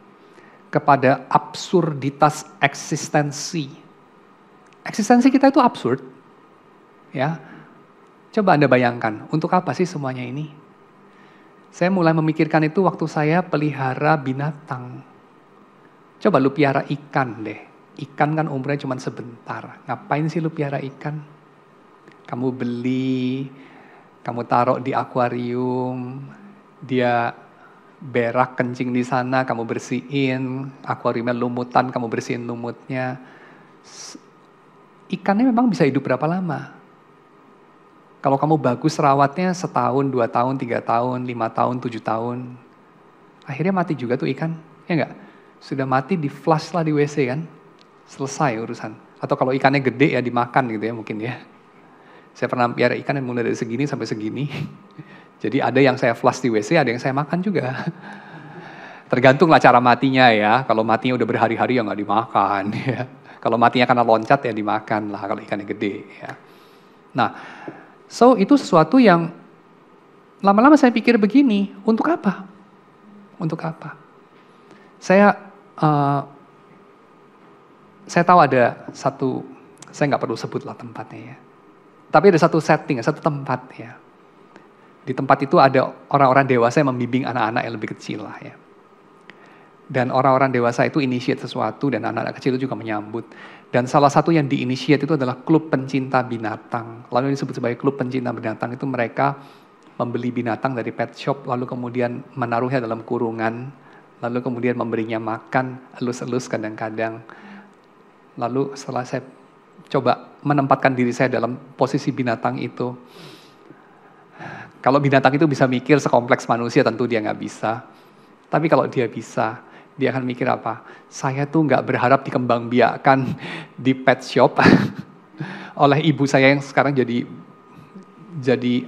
Kepada absurditas eksistensi. Eksistensi kita itu absurd. Ya, coba Anda bayangkan, untuk apa sih semuanya ini? Saya mulai memikirkan itu waktu saya pelihara binatang. Coba lu piara ikan deh. Ikan kan umurnya cuma sebentar. Ngapain sih lu piara ikan? Kamu beli, kamu taruh di akuarium, dia berak kencing di sana, kamu bersihin, akuariumnya lumutan, kamu bersihin lumutnya. Ikannya memang bisa hidup berapa lama? Kalau kamu bagus rawatnya setahun, 2 tahun, 3 tahun, 5 tahun, 7 tahun. Akhirnya mati juga tuh ikan, ya enggak? Sudah mati di flush lah di WC kan? Selesai urusan. Atau kalau ikannya gede ya dimakan gitu ya mungkin ya. Saya pernah piara ikan yang mulai dari segini sampai segini. Jadi ada yang saya flush di WC, ada yang saya makan juga. Tergantunglah cara matinya ya. Kalau matinya udah berhari-hari ya nggak dimakan. Ya. Kalau matinya karena loncat ya dimakan lah kalau ikannya gede. Ya. Nah, so itu sesuatu yang lama-lama saya pikir begini, untuk apa? Untuk apa? Saya tahu ada satu, saya nggak perlu sebutlah tempatnya ya. Tapi ada satu setting, satu tempat ya. Di tempat itu ada orang-orang dewasa yang membimbing anak-anak yang lebih kecil lah ya. Dan orang-orang dewasa itu initiate sesuatu dan anak-anak kecil itu juga menyambut. Dan salah satu yang di-initiate itu adalah klub pencinta binatang. Lalu disebut sebagai klub pencinta binatang itu mereka membeli binatang dari pet shop lalu kemudian menaruhnya dalam kurungan. Lalu kemudian memberinya makan, elus-elus kadang-kadang. Lalu setelah saya coba menempatkan diri saya dalam posisi binatang itu. Kalau binatang itu bisa mikir sekompleks manusia tentu dia nggak bisa. Tapi kalau dia bisa, dia akan mikir apa? Saya tuh nggak berharap dikembangbiakkan di pet shop oleh ibu saya yang sekarang jadi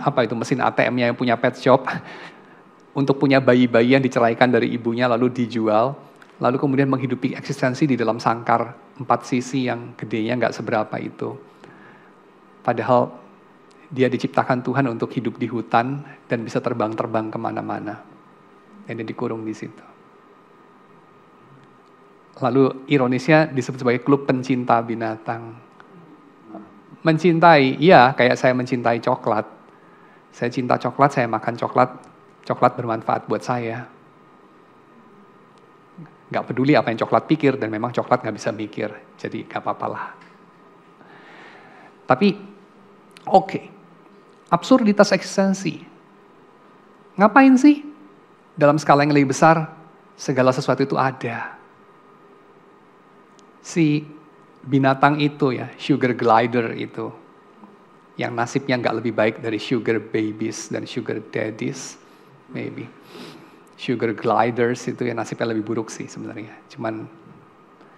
apa itu mesin ATM-nya yang punya pet shop untuk punya bayi-bayi yang diceraikan dari ibunya lalu dijual, lalu kemudian menghidupi eksistensi di dalam sangkar 4 sisi yang gedenya nggak seberapa itu. Padahal dia diciptakan Tuhan untuk hidup di hutan dan bisa terbang-terbang kemana-mana. Dan dia dikurung di situ. Lalu ironisnya disebut sebagai klub pencinta binatang. Mencintai, iya kayak saya mencintai coklat. Saya cinta coklat, saya makan coklat. Coklat bermanfaat buat saya. Gak peduli apa yang coklat pikir, dan memang coklat gak bisa mikir. Jadi gak apa-apalah. Tapi, oke. Absurditas eksistensi. Ngapain sih? Dalam skala yang lebih besar, segala sesuatu itu ada. Si binatang itu ya, sugar glider itu, yang nasibnya nggak lebih baik dari sugar babies dan sugar daddies, maybe. Sugar gliders itu ya nasibnya lebih buruk sih sebenarnya. Cuman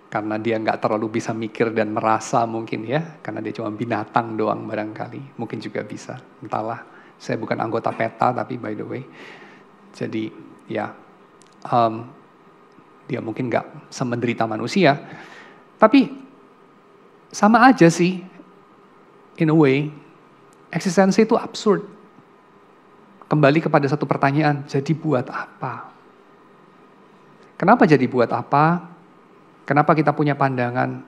karena dia nggak terlalu bisa mikir dan merasa mungkin ya, karena dia cuma binatang doang barangkali, mungkin juga bisa. Entahlah, saya bukan anggota PETA tapi by the way. Jadi ya, dia mungkin nggak semenderita manusia, tapi sama aja sih, in a way, eksistensi itu absurd. Kembali kepada satu pertanyaan, jadi buat apa? Kenapa jadi buat apa? Kenapa kita punya pandangan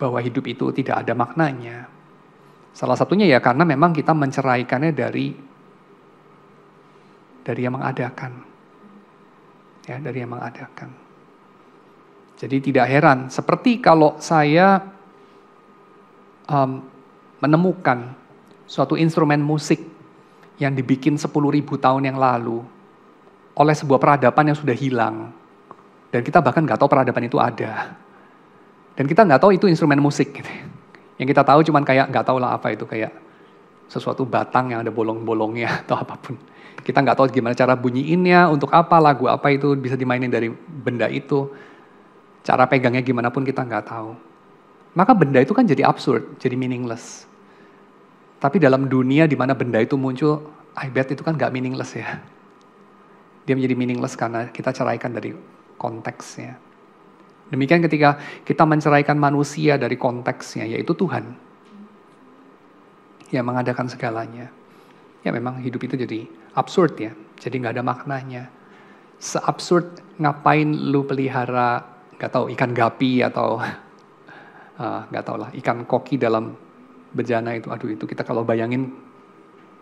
bahwa hidup itu tidak ada maknanya? Salah satunya ya karena memang kita menceraikannya dari yang mengadakan. Ya, dari yang mengadakan. Jadi tidak heran, seperti kalau saya menemukan suatu instrumen musik yang dibikin 10.000 tahun yang lalu oleh sebuah peradaban yang sudah hilang. Dan kita bahkan nggak tahu peradaban itu ada. Dan kita nggak tahu itu instrumen musik. Gitu. Yang kita tahu cuman kayak nggak tahu lah apa itu, kayak sesuatu batang yang ada bolong-bolongnya atau apapun. Kita nggak tahu gimana cara bunyiinnya, untuk apa, lagu apa itu bisa dimainin dari benda itu. Cara pegangnya gimana pun kita nggak tahu. Maka benda itu kan jadi absurd, jadi meaningless. Tapi dalam dunia di mana benda itu muncul, I bet itu kan nggak meaningless ya. Dia menjadi meaningless karena kita ceraikan dari konteksnya. Demikian ketika kita menceraikan manusia dari konteksnya, yaitu Tuhan yang mengadakan segalanya. Ya memang hidup itu jadi absurd ya, jadi nggak ada maknanya. Se-absurd ngapain lu pelihara, nggak tahu ikan gapi atau nggak tahu lah, ikan koki dalam bejana itu. Aduh itu kita kalau bayangin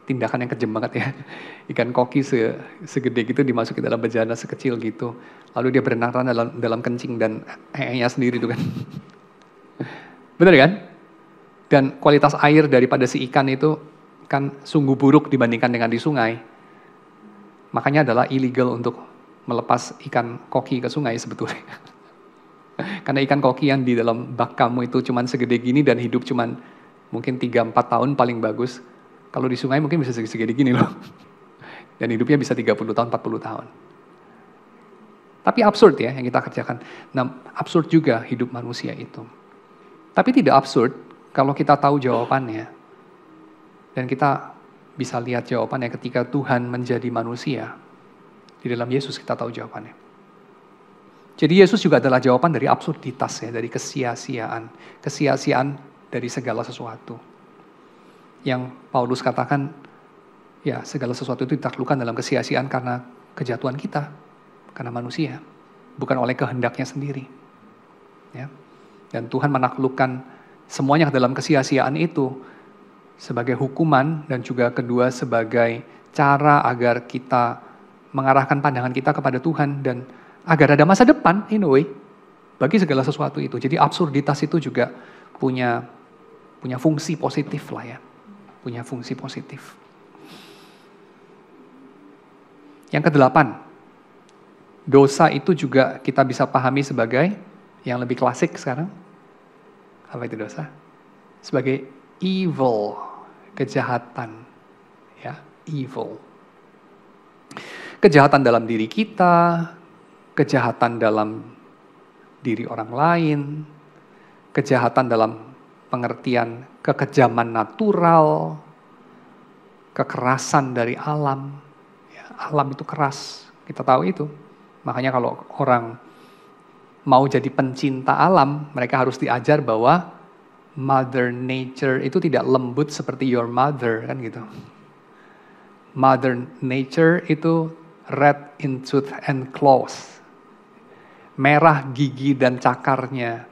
tindakan yang kejam banget ya. Ikan koki segede gitu dimasukin dalam bejana sekecil gitu. Lalu dia berenang dalam kencing dan nya sendiri itu kan. Bener kan? Dan kualitas air daripada si ikan itu kan sungguh buruk dibandingkan dengan di sungai. Makanya adalah illegal untuk melepas ikan koki ke sungai sebetulnya. Karena ikan koki yang di dalam bak kamu itu cuman segede gini dan hidup cuman mungkin 3-4 tahun paling bagus. Kalau di sungai mungkin bisa segede gini loh. Dan hidupnya bisa 30 tahun, 40 tahun. Tapi absurd ya yang kita kerjakan. Nah, absurd juga hidup manusia itu. Tapi tidak absurd kalau kita tahu jawabannya. Dan kita bisa lihat jawabannya ketika Tuhan menjadi manusia. Di dalam Yesus kita tahu jawabannya. Jadi Yesus juga adalah jawaban dari absurditas ya, dari kesia-siaan. Kesia-siaan dari segala sesuatu. Yang Paulus katakan, ya segala sesuatu itu ditaklukkan dalam kesia-siaan karena kejatuhan kita. Karena manusia. Bukan oleh kehendaknya sendiri. Ya. Dan Tuhan menaklukkan semuanya dalam kesia-siaan itu sebagai hukuman dan juga kedua sebagai cara agar kita mengarahkan pandangan kita kepada Tuhan dan agar ada masa depan, in a way, bagi segala sesuatu itu. Jadi absurditas itu juga punya fungsi positif lah ya. Punya fungsi positif. Yang kedelapan, dosa itu juga kita bisa pahami sebagai, yang lebih klasik sekarang, apa itu dosa? Sebagai evil, kejahatan. Ya, evil. Kejahatan dalam diri kita, kejahatan dalam diri orang lain, kejahatan dalam pengertian kekejaman natural, kekerasan dari alam. Ya, alam itu keras, kita tahu itu. Makanya kalau orang mau jadi pencinta alam, mereka harus diajar bahwa Mother Nature itu tidak lembut seperti your mother, kan gitu. Mother Nature itu red in tooth and claws. Merah gigi dan cakarnya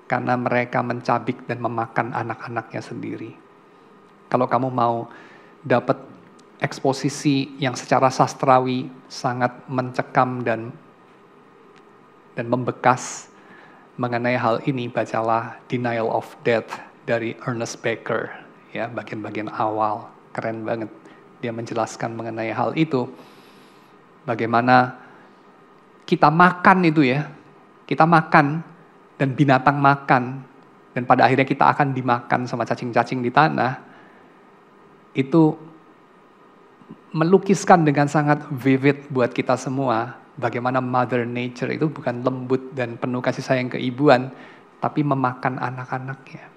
karena mereka mencabik dan memakan anak-anaknya sendiri. Kalau kamu mau dapat eksposisi yang secara sastrawi sangat mencekam dan membekas mengenai hal ini, bacalah Denial of Death dari Ernest Becker, ya, bagian-bagian awal, keren banget. Dia menjelaskan mengenai hal itu, bagaimana kita makan itu ya, kita makan dan binatang makan, dan pada akhirnya kita akan dimakan sama cacing-cacing di tanah, itu melukiskan dengan sangat vivid buat kita semua, bagaimana Mother Nature itu bukan lembut dan penuh kasih sayang keibuan, tapi memakan anak-anaknya.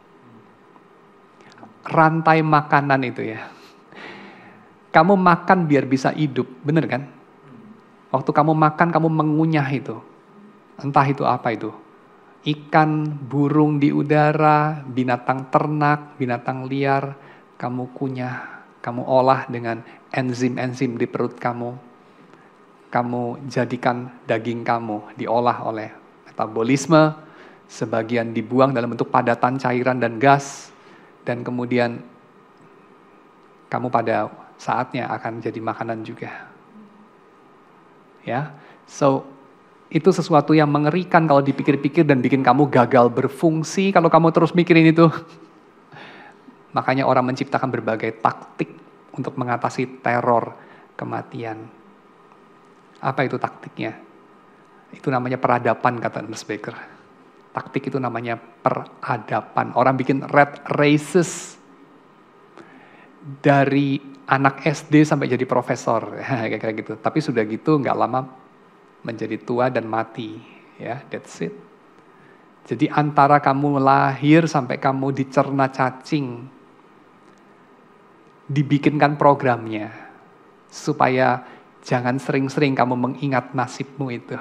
Rantai makanan itu ya. Kamu makan biar bisa hidup, bener kan? Waktu kamu makan, kamu mengunyah itu. Entah itu apa itu. Ikan, burung di udara, binatang ternak, binatang liar, kamu kunyah, kamu olah dengan enzim-enzim di perut kamu. Kamu jadikan daging kamu, diolah oleh metabolisme, sebagian dibuang dalam bentuk padatan cairan dan gas, dan kemudian kamu pada saatnya akan jadi makanan juga. Ya, so itu sesuatu yang mengerikan kalau dipikir-pikir dan bikin kamu gagal berfungsi kalau kamu terus mikirin itu. Makanya orang menciptakan berbagai taktik untuk mengatasi teror kematian. Apa itu taktiknya? Itu namanya peradaban, kata Ernest Becker. Taktik itu namanya peradaban. Orang bikin red races dari anak SD sampai jadi profesor, kayak gitu. Tapi sudah gitu nggak lama menjadi tua dan mati, ya, that's it. Jadi antara kamu lahir sampai kamu dicerna cacing, dibikinkan programnya supaya jangan sering-sering kamu mengingat nasibmu itu.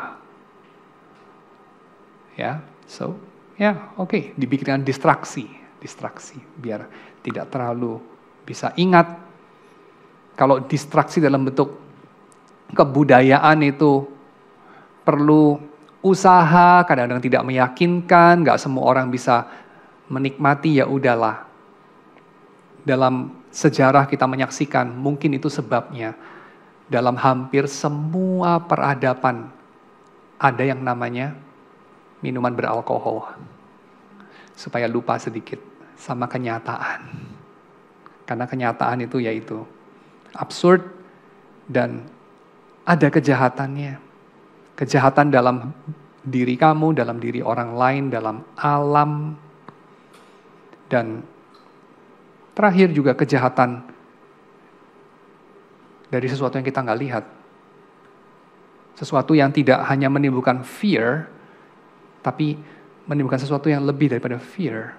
Ya, so, ya, oke, dibikinkan distraksi biar tidak terlalu bisa ingat. Kalau distraksi dalam bentuk kebudayaan itu perlu usaha, kadang-kadang tidak meyakinkan, nggak semua orang bisa menikmati, ya udahlah. Dalam sejarah kita menyaksikan, mungkin itu sebabnya dalam hampir semua peradaban ada yang namanya minuman beralkohol. Supaya lupa sedikit sama kenyataan. Karena kenyataan itu yaitu absurd dan ada kejahatannya. Kejahatan dalam diri kamu, dalam diri orang lain, dalam alam. Dan terakhir juga kejahatan dari sesuatu yang kita nggak lihat. Sesuatu yang tidak hanya menimbulkan fear, tapi menimbulkan sesuatu yang lebih daripada fear.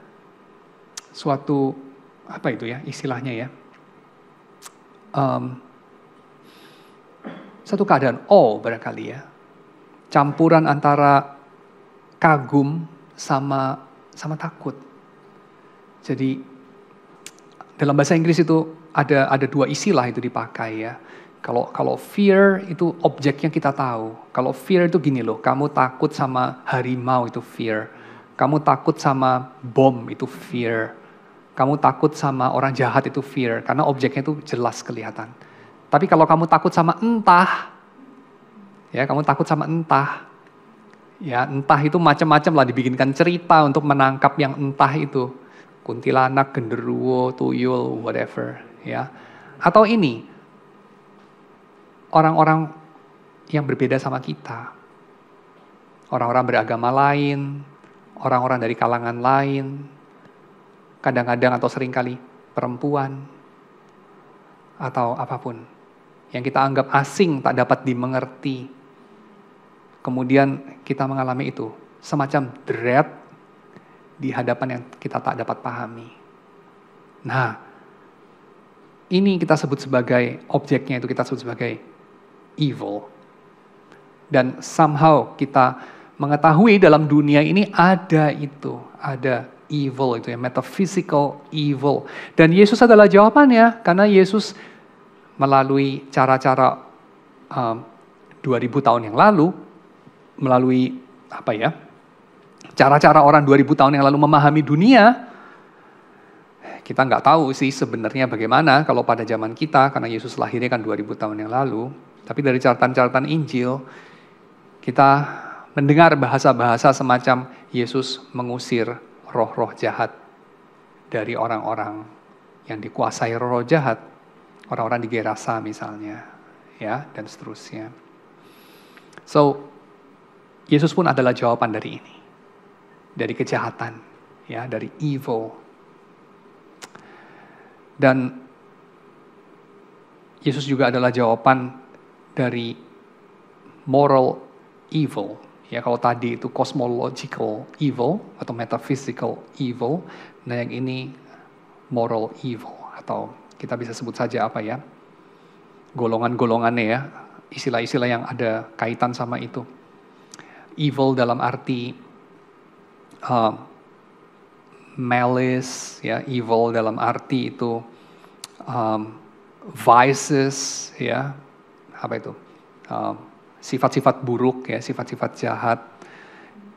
Suatu, apa itu ya istilahnya ya, satu keadaan awe barangkali ya, campuran antara kagum sama takut. Jadi dalam bahasa Inggris itu ada dua istilah itu dipakai ya. Kalau fear itu objeknya kita tahu. Kalau fear itu gini loh, kamu takut sama harimau itu fear. Kamu takut sama bom itu fear. Kamu takut sama orang jahat itu fear, karena objeknya itu jelas kelihatan. Tapi kalau kamu takut sama entah, ya kamu takut sama entah, ya entah itu macam-macam lah, dibikinkan cerita untuk menangkap yang entah itu. Kuntilanak, genderuwo, tuyul, whatever, ya. Atau ini, orang-orang yang berbeda sama kita. Orang-orang beragama lain, orang-orang dari kalangan lain, kadang-kadang atau seringkali perempuan, atau apapun yang kita anggap asing, tak dapat dimengerti. kemudian kita mengalami itu. Semacam dread di hadapan yang kita tak dapat pahami. Nah, ini kita sebut sebagai, objeknya itu kita sebut sebagai evil. Dan somehow kita mengetahui dalam dunia ini ada itu, ada evil itu ya, metaphysical evil. Dan Yesus adalah jawabannya, karena Yesus melalui cara-cara 2000 tahun yang lalu, melalui cara-cara orang 2000 tahun yang lalu memahami dunia. Kita nggak tahu sih sebenarnya bagaimana kalau pada zaman kita, karena Yesus lahirnya kan 2000 tahun yang lalu. Tapi dari catatan-catatan Injil, kita mendengar bahasa-bahasa semacam Yesus mengusir roh-roh jahat dari orang-orang yang dikuasai roh jahat, orang-orang di Gerasa misalnya, ya, dan seterusnya. So, Yesus pun adalah jawaban dari ini, dari kejahatan, ya, dari evil. Dan Yesus juga adalah jawaban dari moral evil. Ya, kalau tadi itu cosmological evil atau metaphysical evil, nah yang ini moral evil, atau kita bisa sebut saja golongan-golongannya ya, istilah-istilah yang ada kaitan sama itu. Evil dalam arti malice, ya, evil dalam arti itu vices, ya, sifat-sifat buruk, ya, sifat-sifat jahat.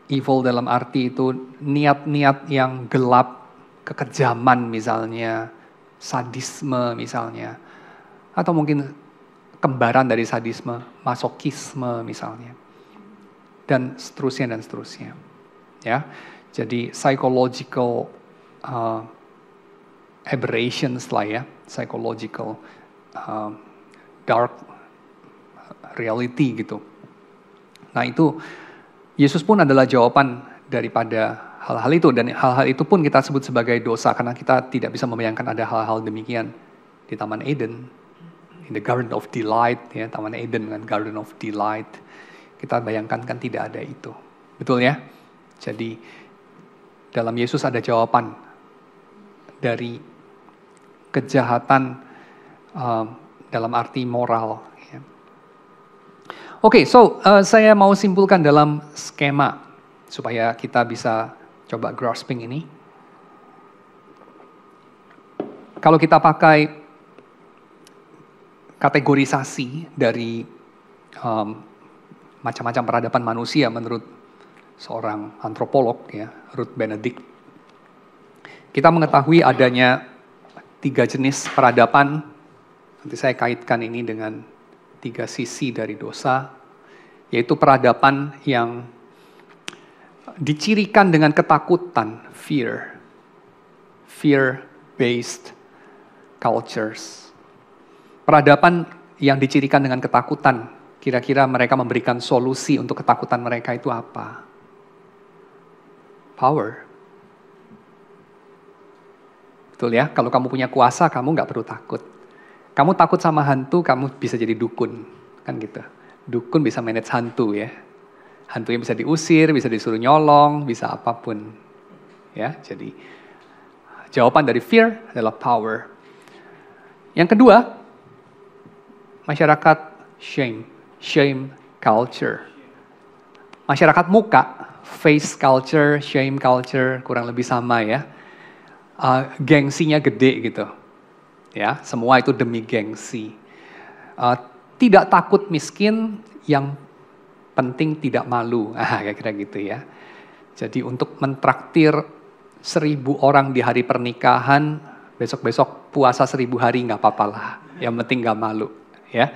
Evil dalam arti itu niat-niat yang gelap, kekejaman misalnya, sadisme misalnya, atau mungkin kembaran dari sadisme, masokisme misalnya, dan seterusnya dan seterusnya. Ya, jadi psychological aberrations lah ya, psychological dark reality gitu. Nah itu, Yesus pun adalah jawaban daripada hal-hal itu, dan hal-hal itu pun kita sebut sebagai dosa karena kita tidak bisa membayangkan ada hal-hal demikian di Taman Eden, in the Garden of Delight, ya, Taman Eden kan, Garden of Delight. Kita bayangkan kan tidak ada itu, betul ya? Jadi dalam Yesus ada jawaban dari kejahatan dalam arti moral. Ya. Oke, so saya mau simpulkan dalam skema supaya kita bisa coba grasping ini. Kalau kita pakai kategorisasi dari macam-macam peradaban manusia menurut seorang antropolog, ya, Ruth Benedict, kita mengetahui adanya 3 jenis peradaban. Nanti saya kaitkan ini dengan 3 sisi dari dosa, yaitu peradaban yang dicirikan dengan ketakutan, fear-based cultures. Peradaban yang dicirikan dengan ketakutan, kira-kira mereka memberikan solusi untuk ketakutan mereka itu apa? Power. Betul ya, kalau kamu punya kuasa, kamu nggak perlu takut. Kamu takut sama hantu, kamu bisa jadi dukun, kan gitu. Dukun bisa manage hantu ya. Hantunya bisa diusir, bisa disuruh nyolong, bisa apapun. Ya, jadi jawaban dari fear adalah power. Yang kedua, masyarakat shame culture. Masyarakat muka, face culture, shame culture, kurang lebih sama ya. Gengsinya gede gitu. Ya, semua itu demi gengsi. Tidak takut miskin, yang penting tidak malu. Kira-kira gitu ya. Jadi untuk mentraktir 1000 orang di hari pernikahan, besok-besok puasa 1000 hari nggak apa-apa lah. Yang penting nggak malu. Ya.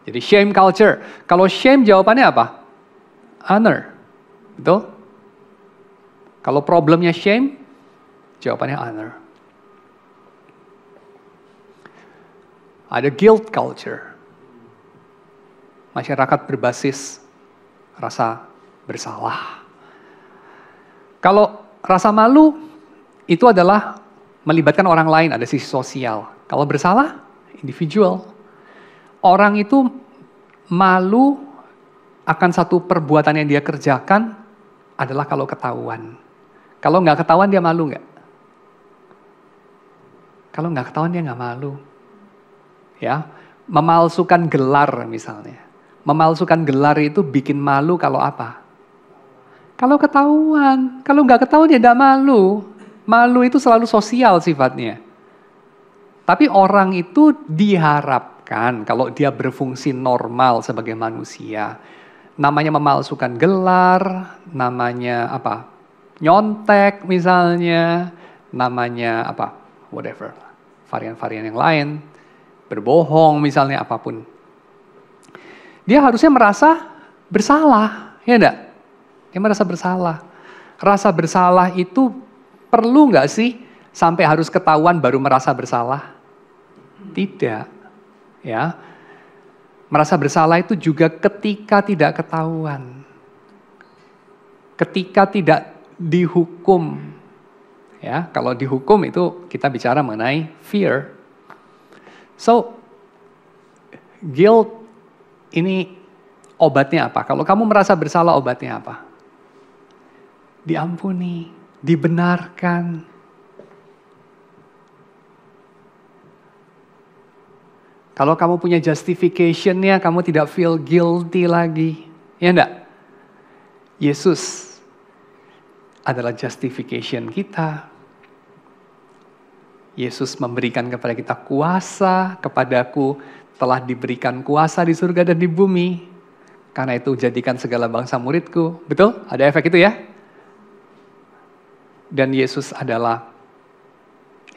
Jadi shame culture. Kalau shame jawabannya apa? Honor. Betul? Kalau problemnya shame, jawabannya honor. Ada guilt culture. Masyarakat berbasis rasa bersalah. Kalau rasa malu, itu adalah melibatkan orang lain, ada sisi sosial. Kalau bersalah, individual. Orang itu malu akan satu perbuatan yang dia kerjakan adalah kalau ketahuan. Kalau nggak ketahuan dia malu nggak? Kalau nggak ketahuan dia nggak malu. Ya, memalsukan gelar misalnya. Memalsukan gelar itu bikin malu kalau apa? Kalau ketahuan. Kalau nggak ketahuan dia nggak malu. Malu itu selalu sosial sifatnya. Tapi orang itu diharapkan kalau dia berfungsi normal sebagai manusia. Namanya memalsukan gelar, namanya apa? Nyontek misalnya, namanya apa? Whatever. Varian-varian yang lain. Berbohong misalnya, apapun. Dia harusnya merasa bersalah, ya enggak? Dia merasa bersalah. Rasa bersalah itu perlu nggak sih sampai harus ketahuan baru merasa bersalah? Tidak. Ya. Merasa bersalah itu juga ketika tidak ketahuan. Ketika tidak dihukum. Ya, kalau dihukum itu kita bicara mengenai fear. So, guilt ini obatnya apa? Kalau kamu merasa bersalah, obatnya apa? Diampuni, dibenarkan. Kalau kamu punya justification-nya, kamu tidak feel guilty lagi. Ya enggak? Yesus adalah justification kita. Yesus memberikan kepada kita kuasa, kepadaku telah diberikan kuasa di surga dan di bumi. Karena itu jadikan segala bangsa muridku. Betul? Ada efek itu ya? Dan Yesus adalah,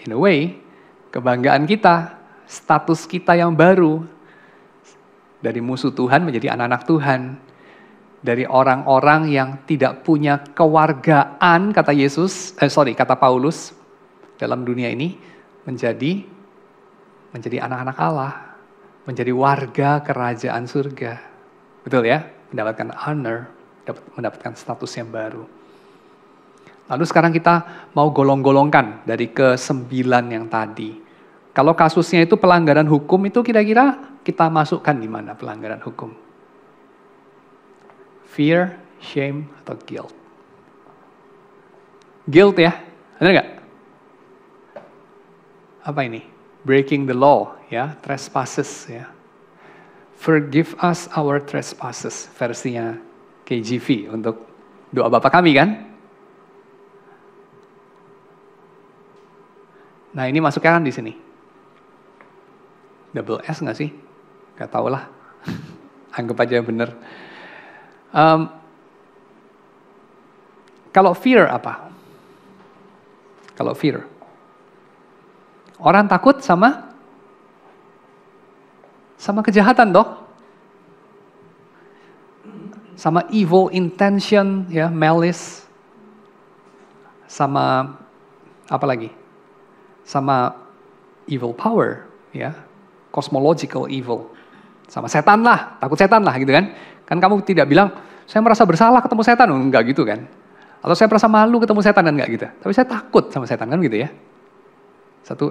in a way, kebanggaan kita. Status kita yang baru. Dari musuh Tuhan menjadi anak-anak Tuhan. Dari orang-orang yang tidak punya kewargaan, kata Paulus, dalam dunia ini, menjadi anak-anak Allah. Menjadi warga kerajaan surga. Betul ya? Mendapatkan honor, mendapatkan status yang baru. Lalu sekarang kita mau golong-golongkan dari ke-9 yang tadi. Kalau kasusnya itu pelanggaran hukum, itu kira-kira kita masukkan di mana pelanggaran hukum? Fear, shame, atau guilt? Guilt ya, benar nggak? Apa ini? Breaking the law, ya, trespasses, ya. Forgive us our trespasses, versinya KJV untuk doa Bapa kami kan? Nah ini masuknya kan di sini. Double S nggak sih? Gak tau lah. Anggap aja bener. Kalau fear apa? Kalau fear. Orang takut sama kejahatan toh. Sama evil intention, ya, malice. Sama apa lagi? Sama evil power, ya. Cosmological evil. Sama setan lah, takut setan lah gitu kan. Kan kamu tidak bilang, saya merasa bersalah ketemu setan, enggak gitu kan. Atau saya merasa malu ketemu setan, dan enggak gitu. Tapi saya takut sama setan kan gitu ya. Satu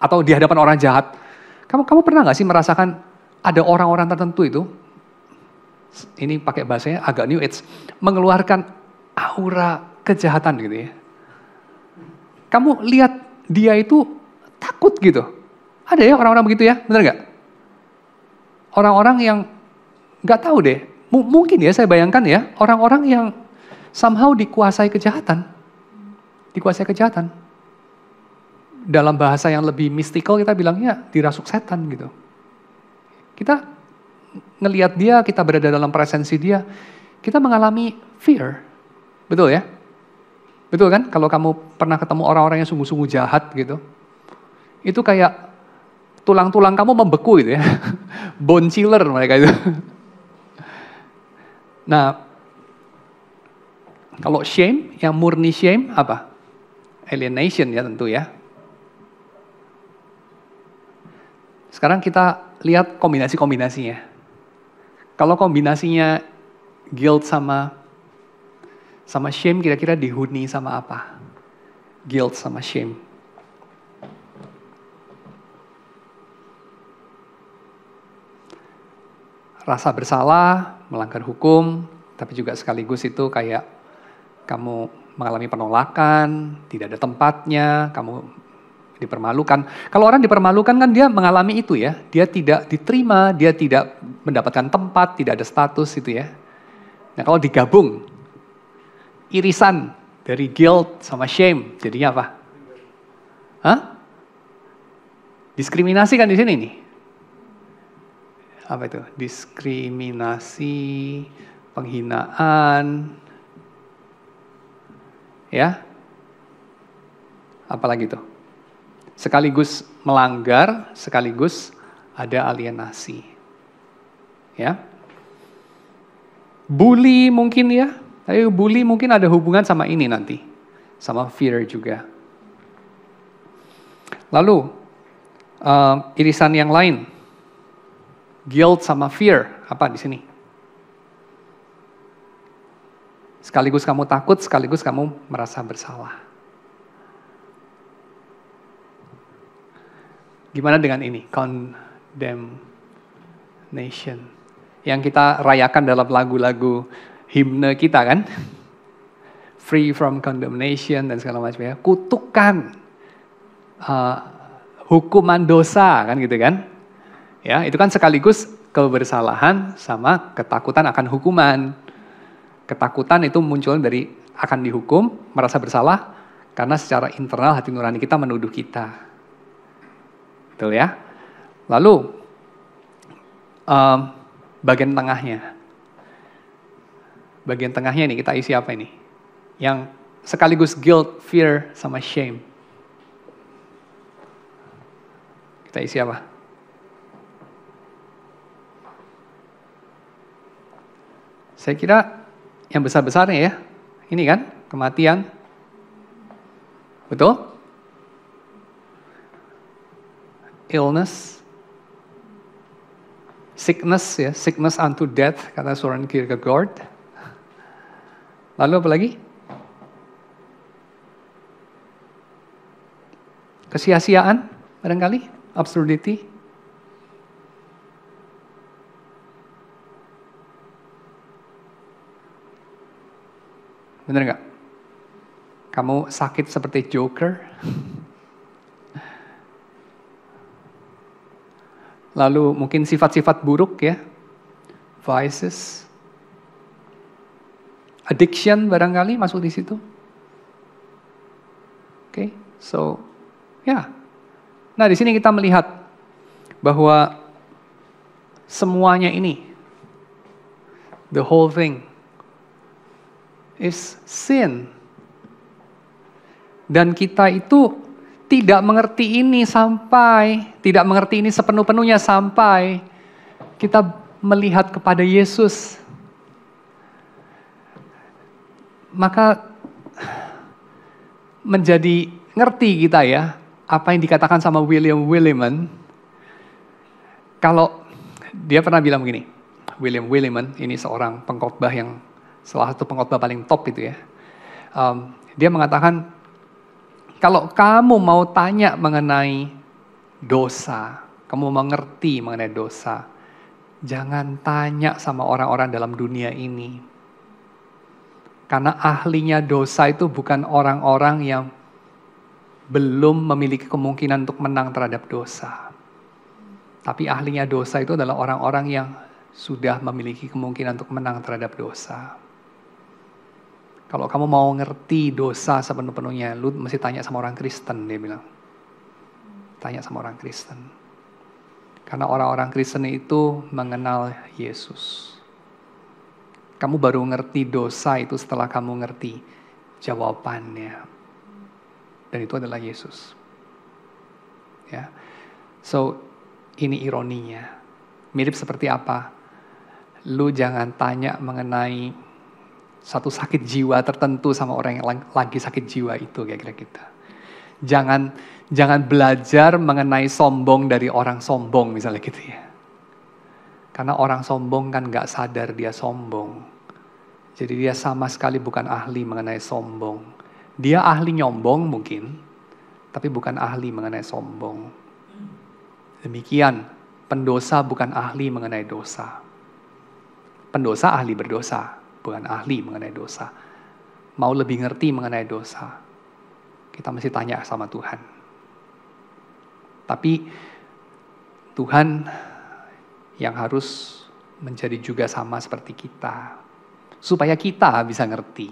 atau di hadapan orang jahat. Kamu pernah nggak sih merasakan ada orang-orang tertentu itu, ini pakai bahasanya agak new age, mengeluarkan aura kejahatan gitu ya. Kamu lihat dia itu takut gitu. Ada ya orang-orang begitu ya, benar nggak? Orang-orang yang nggak tahu deh, mungkin ya saya bayangkan ya, orang-orang yang somehow dikuasai kejahatan. Dikuasai kejahatan. Dalam bahasa yang lebih mistikal kita bilangnya dirasuk setan gitu. Kita ngelihat dia, kita berada dalam presensi dia, kita mengalami fear. Betul ya? Betul kan? Kalau kamu pernah ketemu orang-orang yang sungguh-sungguh jahat gitu, itu kayak tulang-tulang kamu membeku gitu ya. Bone chiller mereka itu. Nah, kalau shame, yang murni shame apa? Alienation ya tentu ya. Sekarang kita lihat kombinasi-kombinasinya. Kalau kombinasinya guilt sama shame, kira-kira dihuni sama apa? Guilt sama shame. rasa bersalah, melanggar hukum, tapi juga sekaligus itu kayak kamu mengalami penolakan, tidak ada tempatnya, kamu dipermalukan. Kalau orang dipermalukan kan dia mengalami itu ya, dia tidak diterima, dia tidak mendapatkan tempat, tidak ada status itu ya. Nah kalau digabung, irisan dari guilt sama shame, jadinya apa? Hah? Diskriminasi kan di sini nih. Apa itu? Diskriminasi, penghinaan, ya. Apalagi itu? Sekaligus melanggar, sekaligus ada alienasi. Ya. Bully mungkin ya. Tapi bully mungkin ada hubungan sama ini nanti. Sama fear juga. Lalu, irisan yang lain. Guilt sama fear. Apa di sini? Sekaligus kamu takut, sekaligus kamu merasa bersalah. Gimana dengan ini? Condemnation. Yang kita rayakan dalam lagu-lagu himne kita kan? Free from condemnation dan segala macam ya. Kutukan. Hukuman dosa kan gitu kan? Ya, itu kan sekaligus kebersalahan sama ketakutan akan hukuman. Ketakutan itu muncul dari akan dihukum, merasa bersalah karena secara internal hati nurani kita menuduh kita. Betul ya? Lalu bagian tengahnya. Bagian tengahnya nih kita isi apa ini? Yang sekaligus guilt, fear sama shame. Kita isi apa? Saya kira yang besar-besarnya ya, ini kan kematian, betul? Illness, sickness ya, sickness unto death kata Søren Kierkegaard. Lalu apa lagi? Kesia-siaan barangkali, absurdity. Bener nggak? Kamu sakit seperti Joker? Lalu mungkin sifat-sifat buruk ya, vices, addiction barangkali masuk di situ. Oke, so ya. Nah di sini kita melihat bahwa semuanya ini, the whole thing, is sin. Dan kita itu tidak mengerti ini sepenuh-penuhnya sampai kita melihat kepada Yesus. Maka menjadi ngerti kita ya, apa yang dikatakan sama William Willimon. Kalau dia pernah bilang begini, William Willimon ini seorang pengkhotbah yang salah satu pengkhotbah paling top itu ya. Dia mengatakan, kalau kamu mau tanya mengenai dosa, kamu mau mengerti mengenai dosa, jangan tanya sama orang-orang dalam dunia ini. Karena ahlinya dosa itu bukan orang-orang yang belum memiliki kemungkinan untuk menang terhadap dosa. Tapi ahlinya dosa itu adalah orang-orang yang sudah memiliki kemungkinan untuk menang terhadap dosa. Kalau kamu mau ngerti dosa sepenuh-penuhnya, lu mesti tanya sama orang Kristen, dia bilang. Tanya sama orang Kristen. Karena orang-orang Kristen itu mengenal Yesus. Kamu baru ngerti dosa itu setelah kamu ngerti jawabannya. Dan itu adalah Yesus. Ya. So, ini ironinya. Mirip seperti apa? Lu jangan tanya mengenai satu sakit jiwa tertentu sama orang yang lagi sakit jiwa itu, kira-kira kita. Jangan belajar mengenai sombong dari orang sombong misalnya gitu ya. Karena orang sombong kan gak sadar dia sombong. Jadi dia sama sekali bukan ahli mengenai sombong. Dia ahli nyombong mungkin, tapi bukan ahli mengenai sombong. Demikian, pendosa bukan ahli mengenai dosa. Pendosa ahli berdosa, bukan ahli mengenai dosa. Mau lebih ngerti mengenai dosa, kita mesti tanya sama Tuhan. Tapi Tuhan yang harus menjadi juga sama seperti kita, supaya kita bisa ngerti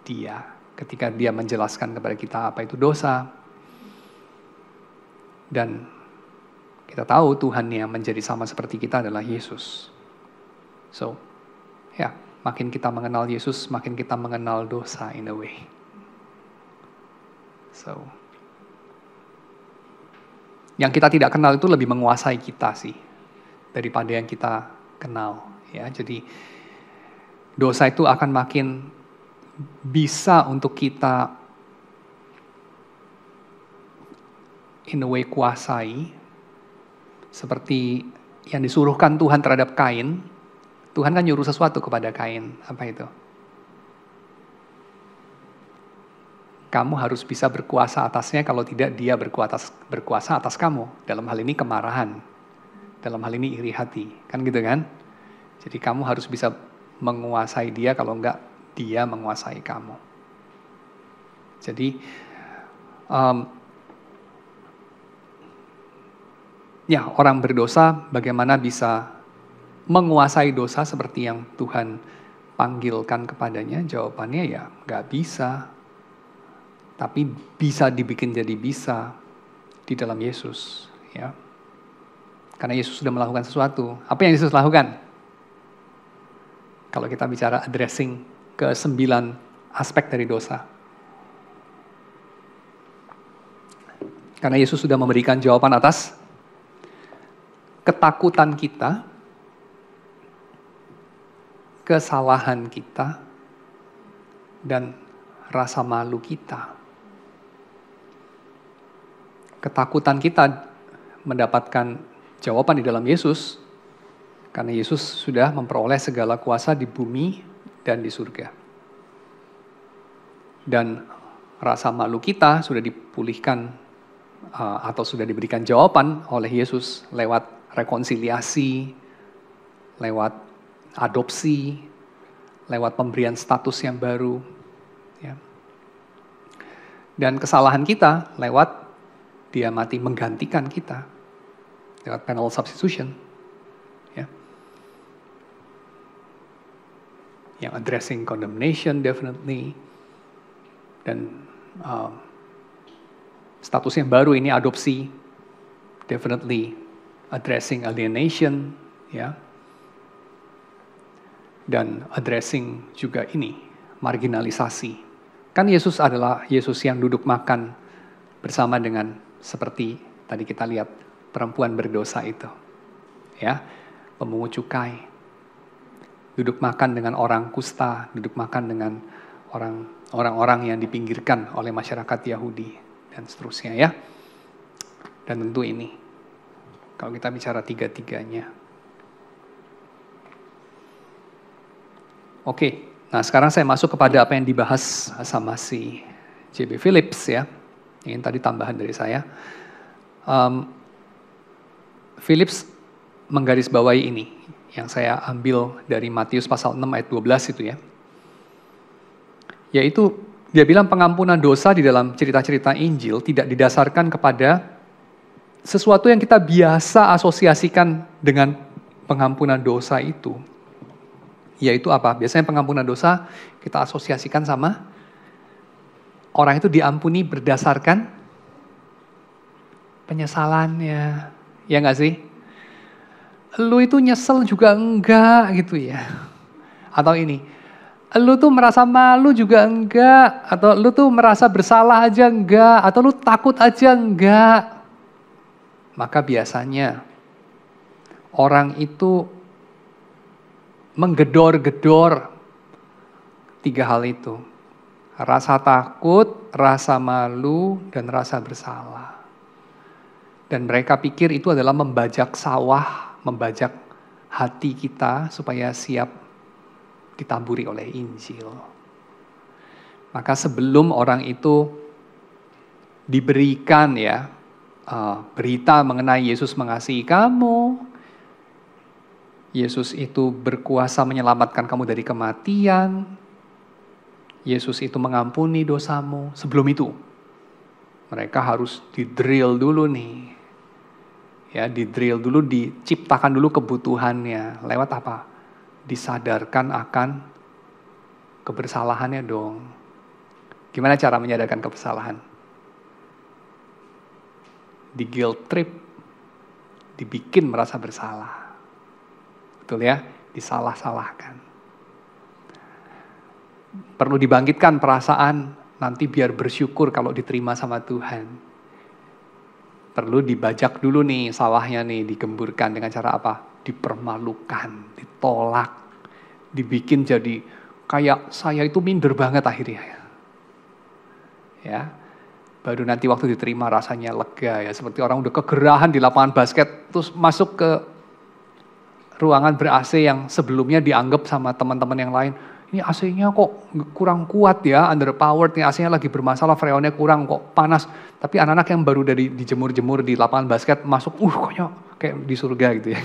Dia ketika Dia menjelaskan kepada kita apa itu dosa. Dan kita tahu Tuhan yang menjadi sama seperti kita adalah Yesus. So, ya, makin kita mengenal Yesus, makin kita mengenal dosa in a way. So, yang kita tidak kenal itu lebih menguasai kita sih daripada yang kita kenal. Ya, jadi dosa itu akan makin bisa untuk kita in a way kuasai, seperti yang disuruhkan Tuhan terhadap Kain. Tuhan kan nyuruh sesuatu kepada Kain. Apa itu? Kamu harus bisa berkuasa atasnya, kalau tidak dia berkuasa atas kamu. Dalam hal ini kemarahan. Dalam hal ini iri hati. Kan gitu kan? Jadi kamu harus bisa menguasai dia, kalau enggak dia menguasai kamu. Jadi ya, orang berdosa bagaimana bisa menguasai dosa seperti yang Tuhan panggilkan kepadanya? Jawabannya ya nggak bisa. Tapi bisa dibikin jadi bisa di dalam Yesus. Ya. Karena Yesus sudah melakukan sesuatu. Apa yang Yesus lakukan? Kalau kita bicara addressing ke 9 aspek dari dosa. Karena Yesus sudah memberikan jawaban atas ketakutan kita, kesalahan kita, dan rasa malu kita. Ketakutan kita mendapatkan jawaban di dalam Yesus, karena Yesus sudah memperoleh segala kuasa di bumi dan di surga. Dan rasa malu kita sudah dipulihkan atau sudah diberikan jawaban oleh Yesus lewat rekonsiliasi, lewat adopsi, lewat pemberian status yang baru. Ya. Dan kesalahan kita lewat dia mati menggantikan kita, lewat penal substitution. Ya. Yang addressing condemnation definitely. Dan status yang baru ini adopsi, definitely addressing alienation, ya, dan addressing juga ini marginalisasi. Kan Yesus adalah Yesus yang duduk makan bersama dengan seperti tadi kita lihat perempuan berdosa itu, ya, pemungut cukai, duduk makan dengan orang kusta, duduk makan dengan orang-orang yang dipinggirkan oleh masyarakat Yahudi dan seterusnya, ya. Dan tentu ini. Kalau kita bicara tiga-tiganya. Oke, nah sekarang saya masuk kepada apa yang dibahas sama si J.B. Phillips ya. Ini tadi tambahan dari saya. Phillips menggarisbawahi ini, yang saya ambil dari Matius pasal 6 ayat 12 itu ya. Yaitu dia bilang pengampunan dosa di dalam cerita-cerita Injil tidak didasarkan kepada sesuatu yang kita biasa asosiasikan dengan pengampunan dosa itu. Yaitu apa? Biasanya pengampunan dosa kita asosiasikan sama orang itu diampuni berdasarkan penyesalannya. Ya nggak sih? Lu itu nyesel juga enggak gitu ya. Atau ini, lu tuh merasa malu juga enggak. Atau lu tuh merasa bersalah aja enggak. Atau lu takut aja enggak. Maka biasanya orang itu menggedor-gedor 3 hal itu. Rasa takut, rasa malu, dan rasa bersalah. Dan mereka pikir itu adalah membajak sawah, membajak hati kita supaya siap ditaburi oleh Injil. Maka sebelum orang itu diberikan berita mengenai Yesus mengasihi kamu, Yesus itu berkuasa menyelamatkan kamu dari kematian. Yesus itu mengampuni dosamu. Sebelum itu, mereka harus di-drill dulu nih. Ya, di-drill dulu, diciptakan dulu kebutuhannya. Lewat apa? Disadarkan akan kebersalahannya dong. Gimana cara menyadarkan kesalahan? Di guilt trip, dibikin merasa bersalah. Betul ya? Disalah-salahkan. Perlu dibangkitkan perasaan nanti biar bersyukur kalau diterima sama Tuhan. Perlu dibajak dulu nih salahnya nih, digemburkan dengan cara apa? Dipermalukan, ditolak, dibikin jadi kayak saya itu minder banget akhirnya. Ya, baru nanti waktu diterima rasanya lega ya, seperti orang udah kegerahan di lapangan basket terus masuk ke ruangan ber-AC yang sebelumnya dianggap sama teman-teman yang lain, ini AC-nya kok kurang kuat ya, underpowered, nih AC-nya lagi bermasalah, freonnya kurang, kok panas. Tapi anak-anak yang baru dari dijemur-jemur di lapangan basket masuk, kayaknya kayak di surga gitu ya.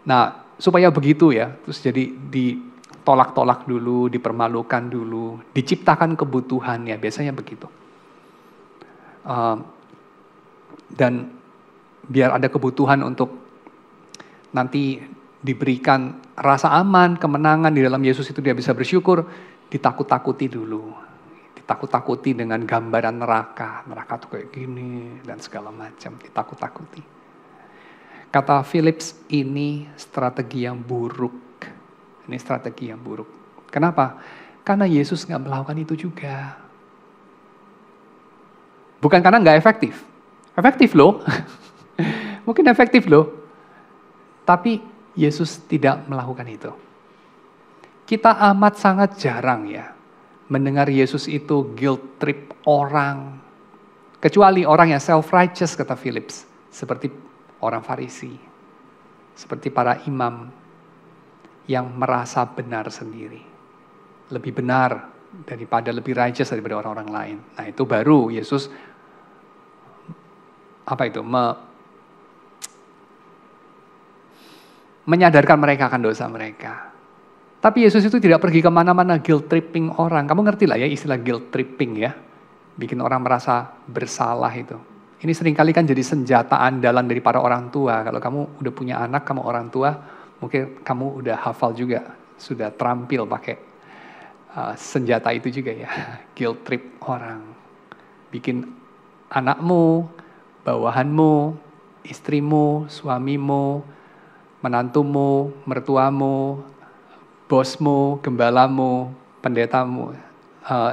Nah, supaya begitu ya, terus jadi ditolak-tolak dulu, dipermalukan dulu, diciptakan kebutuhannya, biasanya begitu. Dan biar ada kebutuhan untuk nanti diberikan rasa aman, kemenangan di dalam Yesus itu dia bisa bersyukur, ditakut-takuti dulu. Ditakut-takuti dengan gambaran neraka. Neraka tuh kayak gini dan segala macam, ditakut-takuti. Kata Phillips, ini strategi yang buruk. Ini strategi yang buruk. Kenapa? Karena Yesus nggak melakukan itu juga. Bukan karena nggak efektif. Efektif loh. Mungkin efektif loh. Tapi Yesus tidak melakukan itu. Kita amat sangat jarang ya mendengar Yesus itu guilt trip orang. Kecuali orang yang self-righteous, kata Phillips. Seperti orang Farisi. Seperti para imam yang merasa benar sendiri. Lebih benar daripada, lebih righteous daripada orang-orang lain. Nah itu baru Yesus menyadarkan mereka akan dosa mereka. Tapi Yesus itu tidak pergi kemana-mana guilt tripping orang. Kamu ngerti lah ya istilah guilt tripping ya. Bikin orang merasa bersalah itu. Ini seringkali kan jadi senjata andalan dari para orang tua. Kalau kamu udah punya anak, kamu orang tua, mungkin kamu udah hafal juga. Sudah terampil pakai senjata itu juga ya. Guilt trip orang. Bikin anakmu, bawahanmu, istrimu, suamimu, menantumu, mertuamu, bosmu, gembalamu, pendetamu,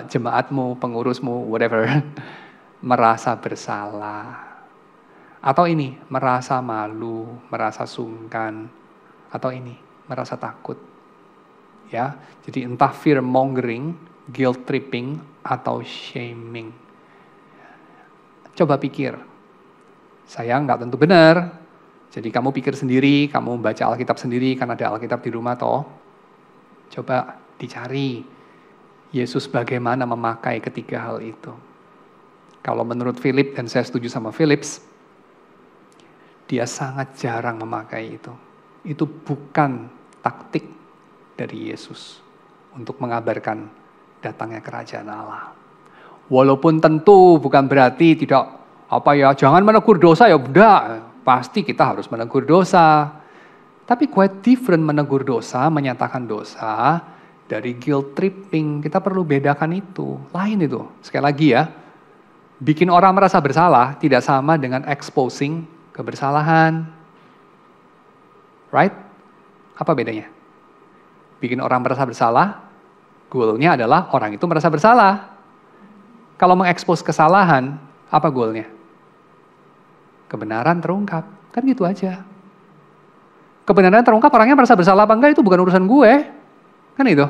jemaatmu, pengurusmu, whatever, merasa bersalah. Atau ini, merasa malu, merasa sungkan, atau ini, merasa takut. Ya, jadi entah fear mongering, guilt tripping, atau shaming. Coba pikir, saya nggak tentu benar. Jadi kamu pikir sendiri, kamu baca Alkitab sendiri, kan ada Alkitab di rumah toh. Coba dicari Yesus bagaimana memakai ketiga hal itu. Kalau menurut Philip, dan saya setuju sama Phillips, dia sangat jarang memakai itu. Itu bukan taktik dari Yesus untuk mengabarkan datangnya kerajaan Allah. Walaupun tentu bukan berarti tidak jangan menegur dosa ya, udah. Pasti kita harus menegur dosa. Tapi quite different menegur dosa, menyatakan dosa, dari guilt tripping. Kita perlu bedakan itu. Lain itu. Sekali lagi ya, bikin orang merasa bersalah tidak sama dengan exposing kebersalahan. Right? Apa bedanya? Bikin orang merasa bersalah, goalnya adalah orang itu merasa bersalah. Kalau mengekspos kesalahan, apa goalnya? Kebenaran terungkap, kan gitu aja. Kebenaran terungkap, orangnya merasa bersalah apa enggak itu bukan urusan gue, kan itu.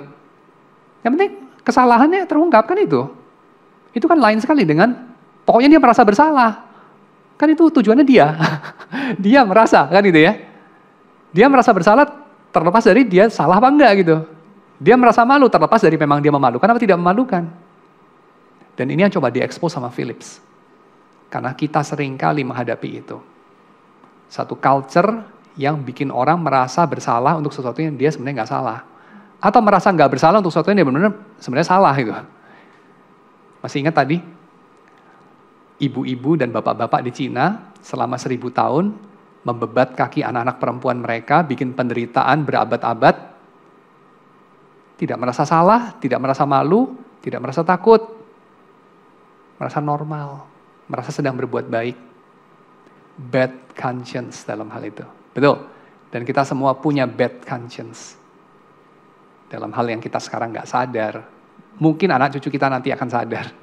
Yang penting kesalahannya terungkap, kan itu. Itu kan lain sekali dengan, pokoknya dia merasa bersalah. Kan itu tujuannya dia. Dia merasa, kan itu ya. Dia merasa bersalah terlepas dari dia salah apa enggak gitu. Dia merasa malu terlepas dari memang dia memalukan atau tidak memalukan. Dan ini yang coba diekspos sama Phillips. Karena kita seringkali menghadapi itu. Satu culture yang bikin orang merasa bersalah untuk sesuatu yang dia sebenarnya nggak salah. Atau merasa nggak bersalah untuk sesuatu yang dia benar-benar sebenarnya salah gitu. Masih ingat tadi? Ibu-ibu dan bapak-bapak di Cina selama 1000 tahun membebat kaki anak-anak perempuan mereka, bikin penderitaan berabad-abad, tidak merasa salah, tidak merasa malu, tidak merasa takut, merasa normal, merasa sedang berbuat baik. Bad conscience dalam hal itu. Betul. Dan kita semua punya bad conscience. Dalam hal yang kita sekarang nggak sadar. Mungkin anak cucu kita nanti akan sadar.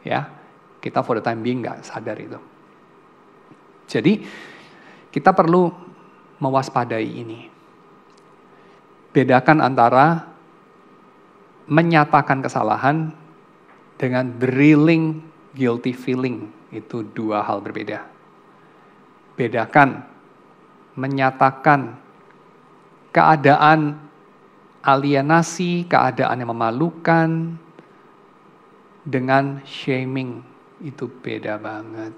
Ya, kita for the time being nggak sadar itu. Jadi, kita perlu mewaspadai ini. Bedakan antara menyatakan kesalahan dengan drilling guilty feeling. Itu dua hal berbeda. Bedakan menyatakan keadaan alienasi, keadaan yang memalukan, dengan shaming. Itu beda banget.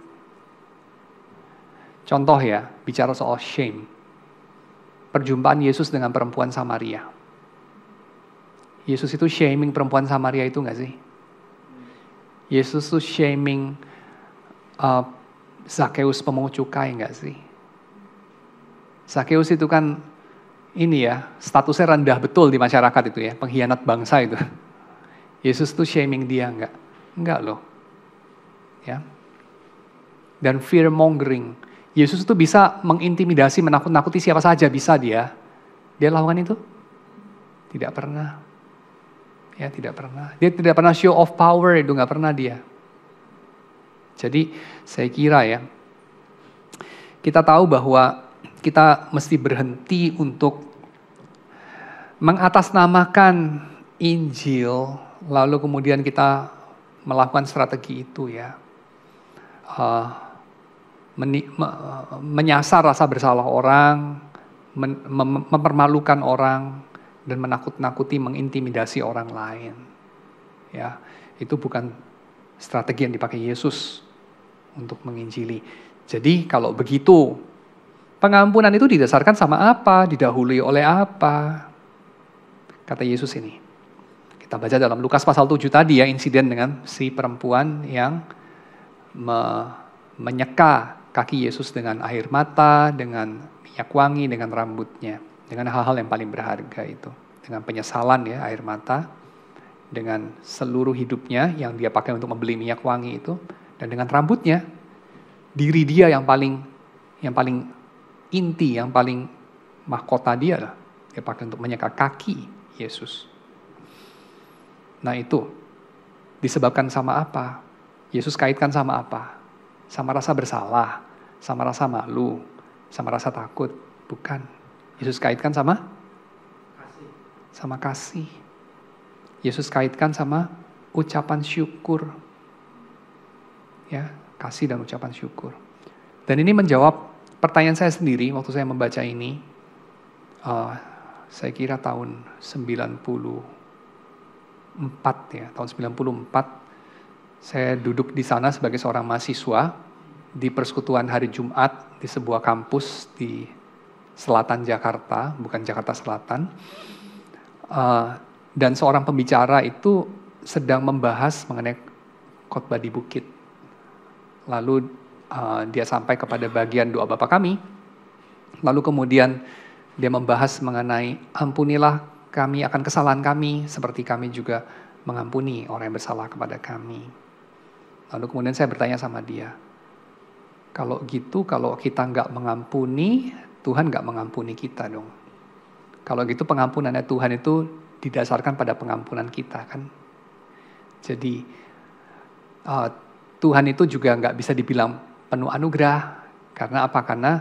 Contoh ya, bicara soal shame. Perjumpaan Yesus dengan perempuan Samaria. Yesus itu shaming perempuan Samaria itu nggak sih? Yesus itu shaming Zakheus pemungut cukai nggak sih? Zakheus itu kan ini ya, statusnya rendah betul di masyarakat itu ya, pengkhianat bangsa itu. Yesus tuh shaming dia enggak loh. Ya. Dan fear mongering. Yesus itu bisa mengintimidasi, menakut-nakuti siapa saja bisa dia. Dia lakukan itu? Tidak pernah. Ya, tidak pernah. Dia tidak pernah show of power, itu enggak pernah dia. Jadi saya kira ya, kita tahu bahwa kita mesti berhenti untuk mengatasnamakan Injil, lalu kemudian kita melakukan strategi itu ya. Menyasar rasa bersalah orang, mempermalukan orang, dan menakut-nakuti, mengintimidasi orang lain. Ya, itu bukan strategi yang dipakai Yesus untuk menginjili. Jadi kalau begitu, pengampunan itu didasarkan sama apa? Didahului oleh apa? Kata Yesus ini. Kita baca dalam Lukas pasal 7 tadi ya, insiden dengan si perempuan yang menyeka kaki Yesus dengan air mata, dengan minyak wangi, dengan rambutnya. Dengan hal-hal yang paling berharga itu. Dengan penyesalan ya, air mata. Dengan seluruh hidupnya yang dia pakai untuk membeli minyak wangi itu. Dan dengan rambutnya, diri dia yang paling inti, yang paling mahkota dia lah. Dia pakai untuk menyeka kaki Yesus. Nah itu, disebabkan sama apa? Yesus kaitkan sama apa? Sama rasa bersalah, sama rasa malu, sama rasa takut. Bukan. Yesus kaitkan sama? Sama kasih. Yesus kaitkan sama ucapan syukur. Ya, kasih dan ucapan syukur. Dan ini menjawab pertanyaan saya sendiri waktu saya membaca ini. Saya kira tahun 94 ya, tahun 94 saya duduk di sana sebagai seorang mahasiswa di persekutuan hari Jumat di sebuah kampus di selatan Jakarta, bukan Jakarta Selatan. Dan seorang pembicara itu sedang membahas mengenai khotbah di bukit. Lalu dia sampai kepada bagian doa Bapa kami. Lalu kemudian dia membahas mengenai ampunilah kami akan kesalahan kami seperti kami juga mengampuni orang yang bersalah kepada kami. Lalu kemudian saya bertanya sama dia, kalau gitu kalau kita nggak mengampuni, Tuhan nggak mengampuni kita dong. Kalau gitu pengampunannya Tuhan itu didasarkan pada pengampunan kita kan. Jadi Tuhan itu juga nggak bisa dibilang penuh anugerah. Karena apa? Karena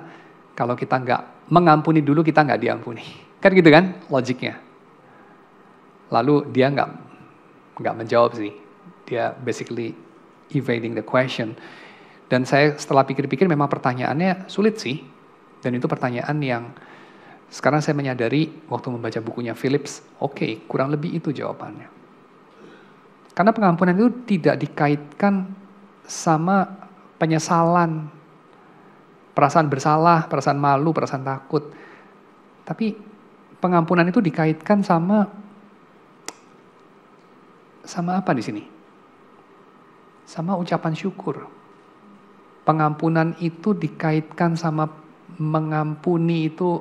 kalau kita nggak mengampuni dulu, kita nggak diampuni. Kan gitu kan logiknya. Lalu dia nggak menjawab sih. Dia basically evading the question. Dan saya setelah pikir-pikir memang pertanyaannya sulit sih. Dan itu pertanyaan yang sekarang saya menyadari waktu membaca bukunya Phillips, oke, kurang lebih itu jawabannya. Karena pengampunan itu tidak dikaitkan sama penyesalan, perasaan bersalah, perasaan malu, perasaan takut. Tapi pengampunan itu dikaitkan sama apa di sini? Sama ucapan syukur. Pengampunan itu dikaitkan sama mengampuni itu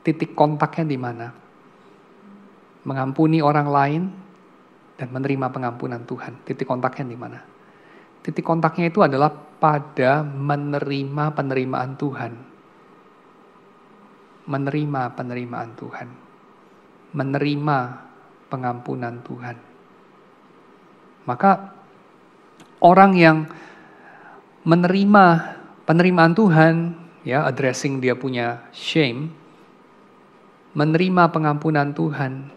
titik kontaknya di mana? Mengampuni orang lain dan menerima pengampunan Tuhan. Titik kontaknya di mana? Titik kontaknya itu adalah pada menerima penerimaan Tuhan. Menerima penerimaan Tuhan. Menerima pengampunan Tuhan. Maka orang yang menerima penerimaan Tuhan, ya, addressing dia punya shame, menerima pengampunan Tuhan,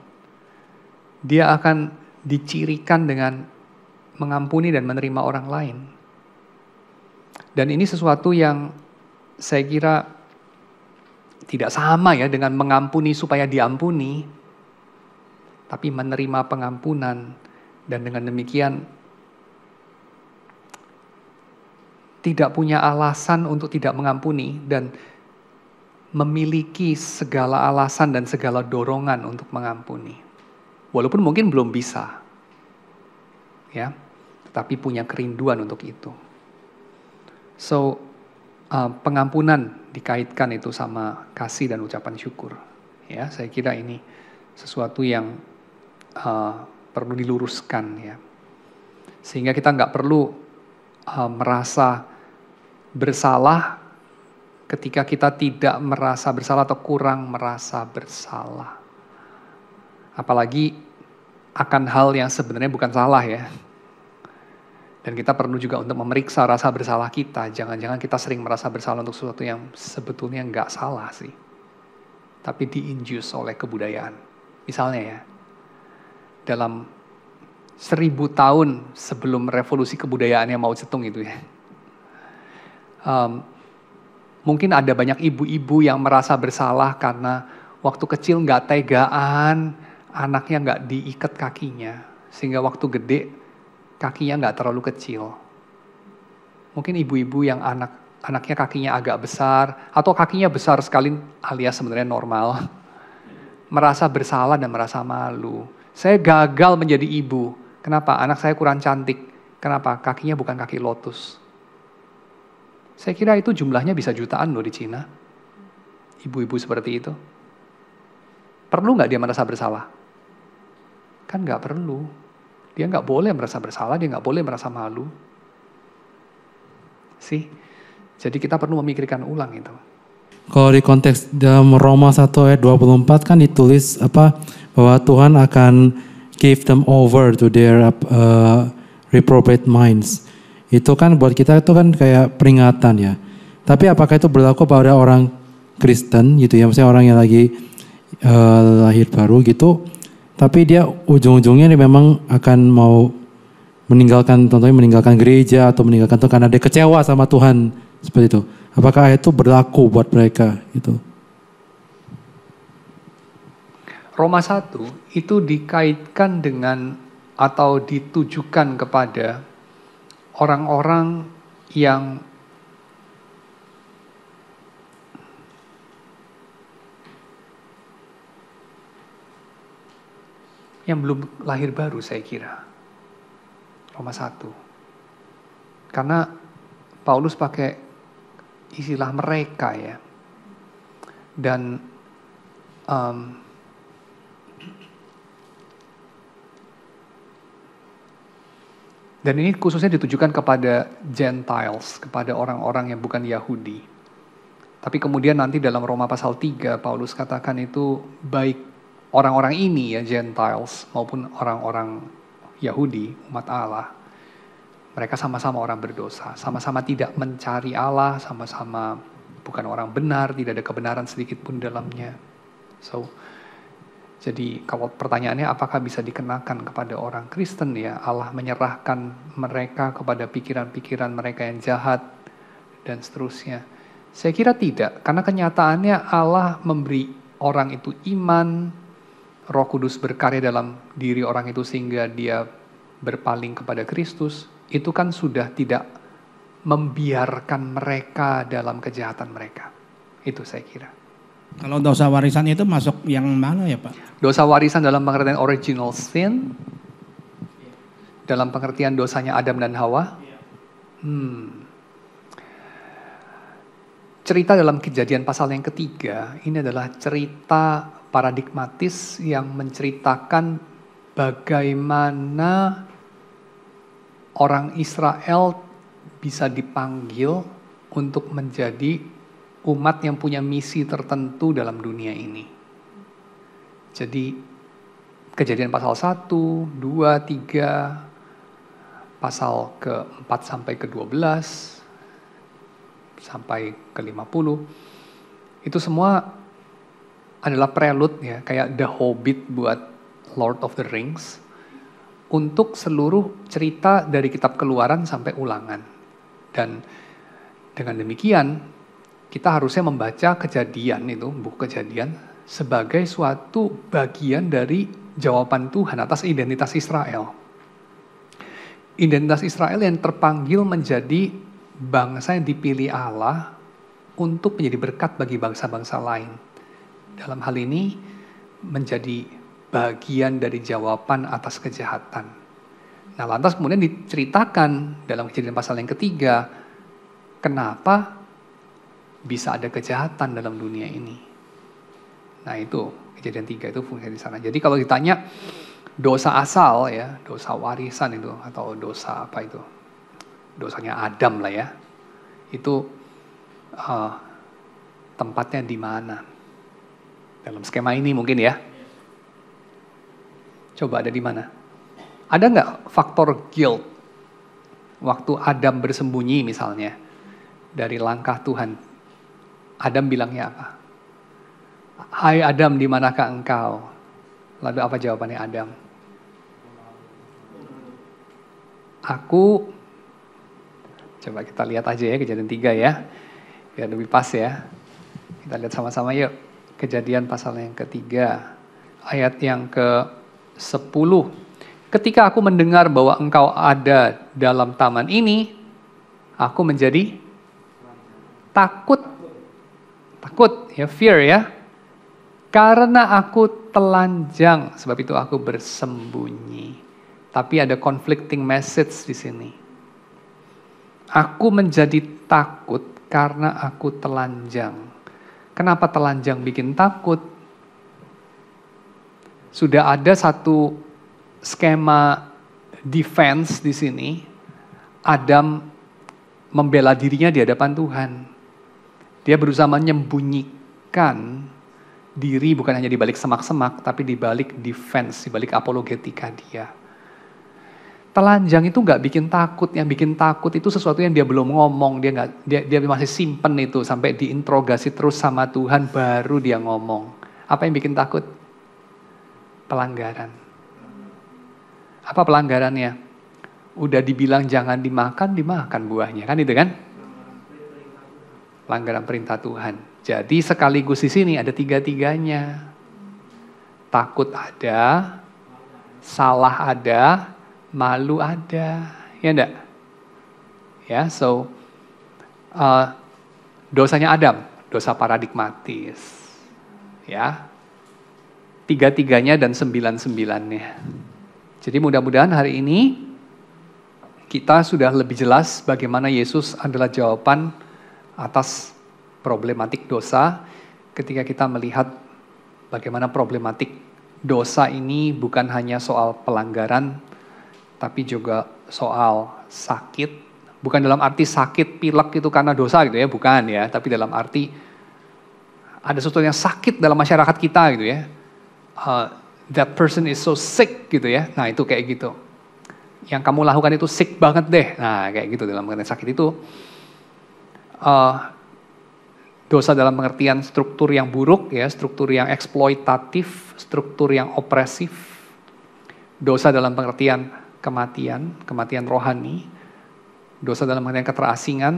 dia akan dicirikan dengan mengampuni dan menerima orang lain. Dan ini sesuatu yang saya kira tidak sama ya dengan mengampuni supaya diampuni, tapi menerima pengampunan dan dengan demikian tidak punya alasan untuk tidak mengampuni dan memiliki segala alasan dan segala dorongan untuk mengampuni. Walaupun mungkin belum bisa, ya, tetapi punya kerinduan untuk itu. So, pengampunan dikaitkan itu sama kasih dan ucapan syukur. Ya, saya kira ini sesuatu yang perlu diluruskan, ya, sehingga kita nggak perlu merasa bersalah ketika kita tidak merasa bersalah atau kurang merasa bersalah. Apalagi akan hal yang sebenarnya bukan salah, ya. Dan kita perlu juga untuk memeriksa rasa bersalah kita. Jangan-jangan kita sering merasa bersalah untuk sesuatu yang sebetulnya nggak salah sih. Tapi di-induce oleh kebudayaan. Misalnya ya, dalam 1000 tahun sebelum revolusi kebudayaannya Mao Zedong itu ya, mungkin ada banyak ibu-ibu yang merasa bersalah karena waktu kecil nggak tegaan, anaknya nggak diikat kakinya, sehingga waktu gede kakinya nggak terlalu kecil. Mungkin ibu-ibu yang anaknya kakinya agak besar, atau kakinya besar sekali alias sebenarnya normal, merasa bersalah dan merasa malu. Saya gagal menjadi ibu. Kenapa? Anak saya kurang cantik. Kenapa? Kakinya bukan kaki lotus. Saya kira itu jumlahnya bisa jutaan loh di Cina. Ibu-ibu seperti itu. Perlu nggak dia merasa bersalah? Kan nggak perlu. Dia nggak boleh merasa bersalah, dia nggak boleh merasa malu. Sih, jadi kita perlu memikirkan ulang itu. Kalau di konteks dalam Roma 1 ayat 24 kan ditulis bahwa Tuhan akan give them over to their reprobate minds. Itu kan buat kita itu kan kayak peringatan ya. Tapi apakah itu berlaku pada orang Kristen gitu ya, maksudnya orang yang lagi lahir baru gitu, tapi dia ujung-ujungnya dia memang akan mau meninggalkan, contohnya meninggalkan gereja atau meninggalkan Tuhan karena dia kecewa sama Tuhan seperti itu. Apakah itu berlaku buat mereka itu? Roma 1 itu dikaitkan dengan atau ditujukan kepada orang-orang yang belum lahir baru, saya kira. Roma 1. Karena Paulus pakai istilah mereka ya. Dan ini khususnya ditujukan kepada Gentiles, kepada orang-orang yang bukan Yahudi. Tapi kemudian nanti dalam Roma pasal 3, Paulus katakan itu baik orang-orang ini ya, Gentiles, maupun orang-orang Yahudi, umat Allah. Mereka sama-sama orang berdosa, sama-sama tidak mencari Allah, sama-sama bukan orang benar, tidak ada kebenaran sedikit pun dalamnya. So, jadi kalau pertanyaannya apakah bisa dikenakan kepada orang Kristen ya, Allah menyerahkan mereka kepada pikiran-pikiran mereka yang jahat dan seterusnya. Saya kira tidak, karena kenyataannya Allah memberi orang itu iman, Roh Kudus berkarya dalam diri orang itu sehingga dia berpaling kepada Kristus. Itu kan sudah tidak membiarkan mereka dalam kejahatan mereka. Itu saya kira. Kalau dosa warisan itu masuk yang mana ya Pak? Dosa warisan dalam pengertian original sin, dalam pengertian dosanya Adam dan Hawa. Cerita dalam Kejadian pasal yang ketiga, ini adalah cerita paradigmatis yang menceritakan bagaimana orang Israel bisa dipanggil untuk menjadi umat yang punya misi tertentu dalam dunia ini. Jadi Kejadian pasal 1, 2, 3, pasal ke-4 sampai ke-12, sampai ke-50, itu semua adalah prelude ya, kayak The Hobbit buat Lord of the Rings, untuk seluruh cerita dari kitab Keluaran sampai Ulangan. Dan dengan demikian, kita harusnya membaca Kejadian itu, buku Kejadian, sebagai suatu bagian dari jawaban Tuhan atas identitas Israel. Identitas Israel yang terpanggil menjadi bangsa yang dipilih Allah untuk menjadi berkat bagi bangsa-bangsa lain. Dalam hal ini menjadi bagian dari jawaban atas kejahatan. Nah, lantas kemudian diceritakan dalam Kejadian pasal yang ketiga, kenapa bisa ada kejahatan dalam dunia ini. Nah, itu Kejadian 3 itu fungsi di sana. Jadi kalau ditanya dosa asal ya, dosa warisan itu atau dosa apa itu? Dosanya Adam lah ya. Itu tempatnya di mana? Dalam skema ini mungkin ya. Coba ada di mana? Ada nggak faktor guilt waktu Adam bersembunyi misalnya dari langkah Tuhan? Adam bilangnya apa? Hai Adam, di manakah engkau? Lalu apa jawabannya Adam? Aku, coba kita lihat aja ya Kejadian 3 ya, biar lebih pas ya. Kita lihat sama-sama yuk. Kejadian pasal yang ketiga, ayat yang ke-10. Ketika aku mendengar bahwa engkau ada dalam taman ini, aku menjadi takut. Takut, ya fear ya. Karena aku telanjang, sebab itu aku bersembunyi. Tapi ada conflicting message di sini. Aku menjadi takut karena aku telanjang. Kenapa telanjang bikin takut? Sudah ada satu skema defense di sini. Adam membela dirinya di hadapan Tuhan. Dia berusaha menyembunyikan diri bukan hanya di balik semak-semak, tapi di balik defense, di balik apologetika dia. Telanjang itu nggak bikin takut, yang bikin takut itu sesuatu yang dia belum ngomong, dia masih simpen itu sampai diinterogasi terus sama Tuhan baru dia ngomong. Apa yang bikin takut? Pelanggaran. Apa pelanggarannya? Udah dibilang jangan dimakan, dimakan buahnya, kan itu kan? Pelanggaran perintah Tuhan. Jadi sekaligus di sini ada tiga-tiganya. Takut ada, salah ada, malu ada, ya enggak? Ya, so dosanya Adam, dosa paradigmatis, ya, tiga-tiganya dan sembilan-sembilannya. Jadi mudah-mudahan hari ini kita sudah lebih jelas bagaimana Yesus adalah jawaban atas problematik dosa ketika kita melihat bagaimana problematik dosa ini bukan hanya soal pelanggaran, tapi juga soal sakit. Bukan dalam arti sakit pilek itu karena dosa gitu ya, bukan ya. Tapi dalam arti ada sesuatu yang sakit dalam masyarakat kita gitu ya. That person is so sick gitu ya. Nah itu kayak gitu. Yang kamu lakukan itu sick banget deh. Nah kayak gitu dalam pengertian sakit itu. Dosa dalam pengertian struktur yang buruk ya, struktur yang eksploitatif, struktur yang opresif. Dosa dalam pengertian kematian rohani. Dosa dalam pengertian keterasingan,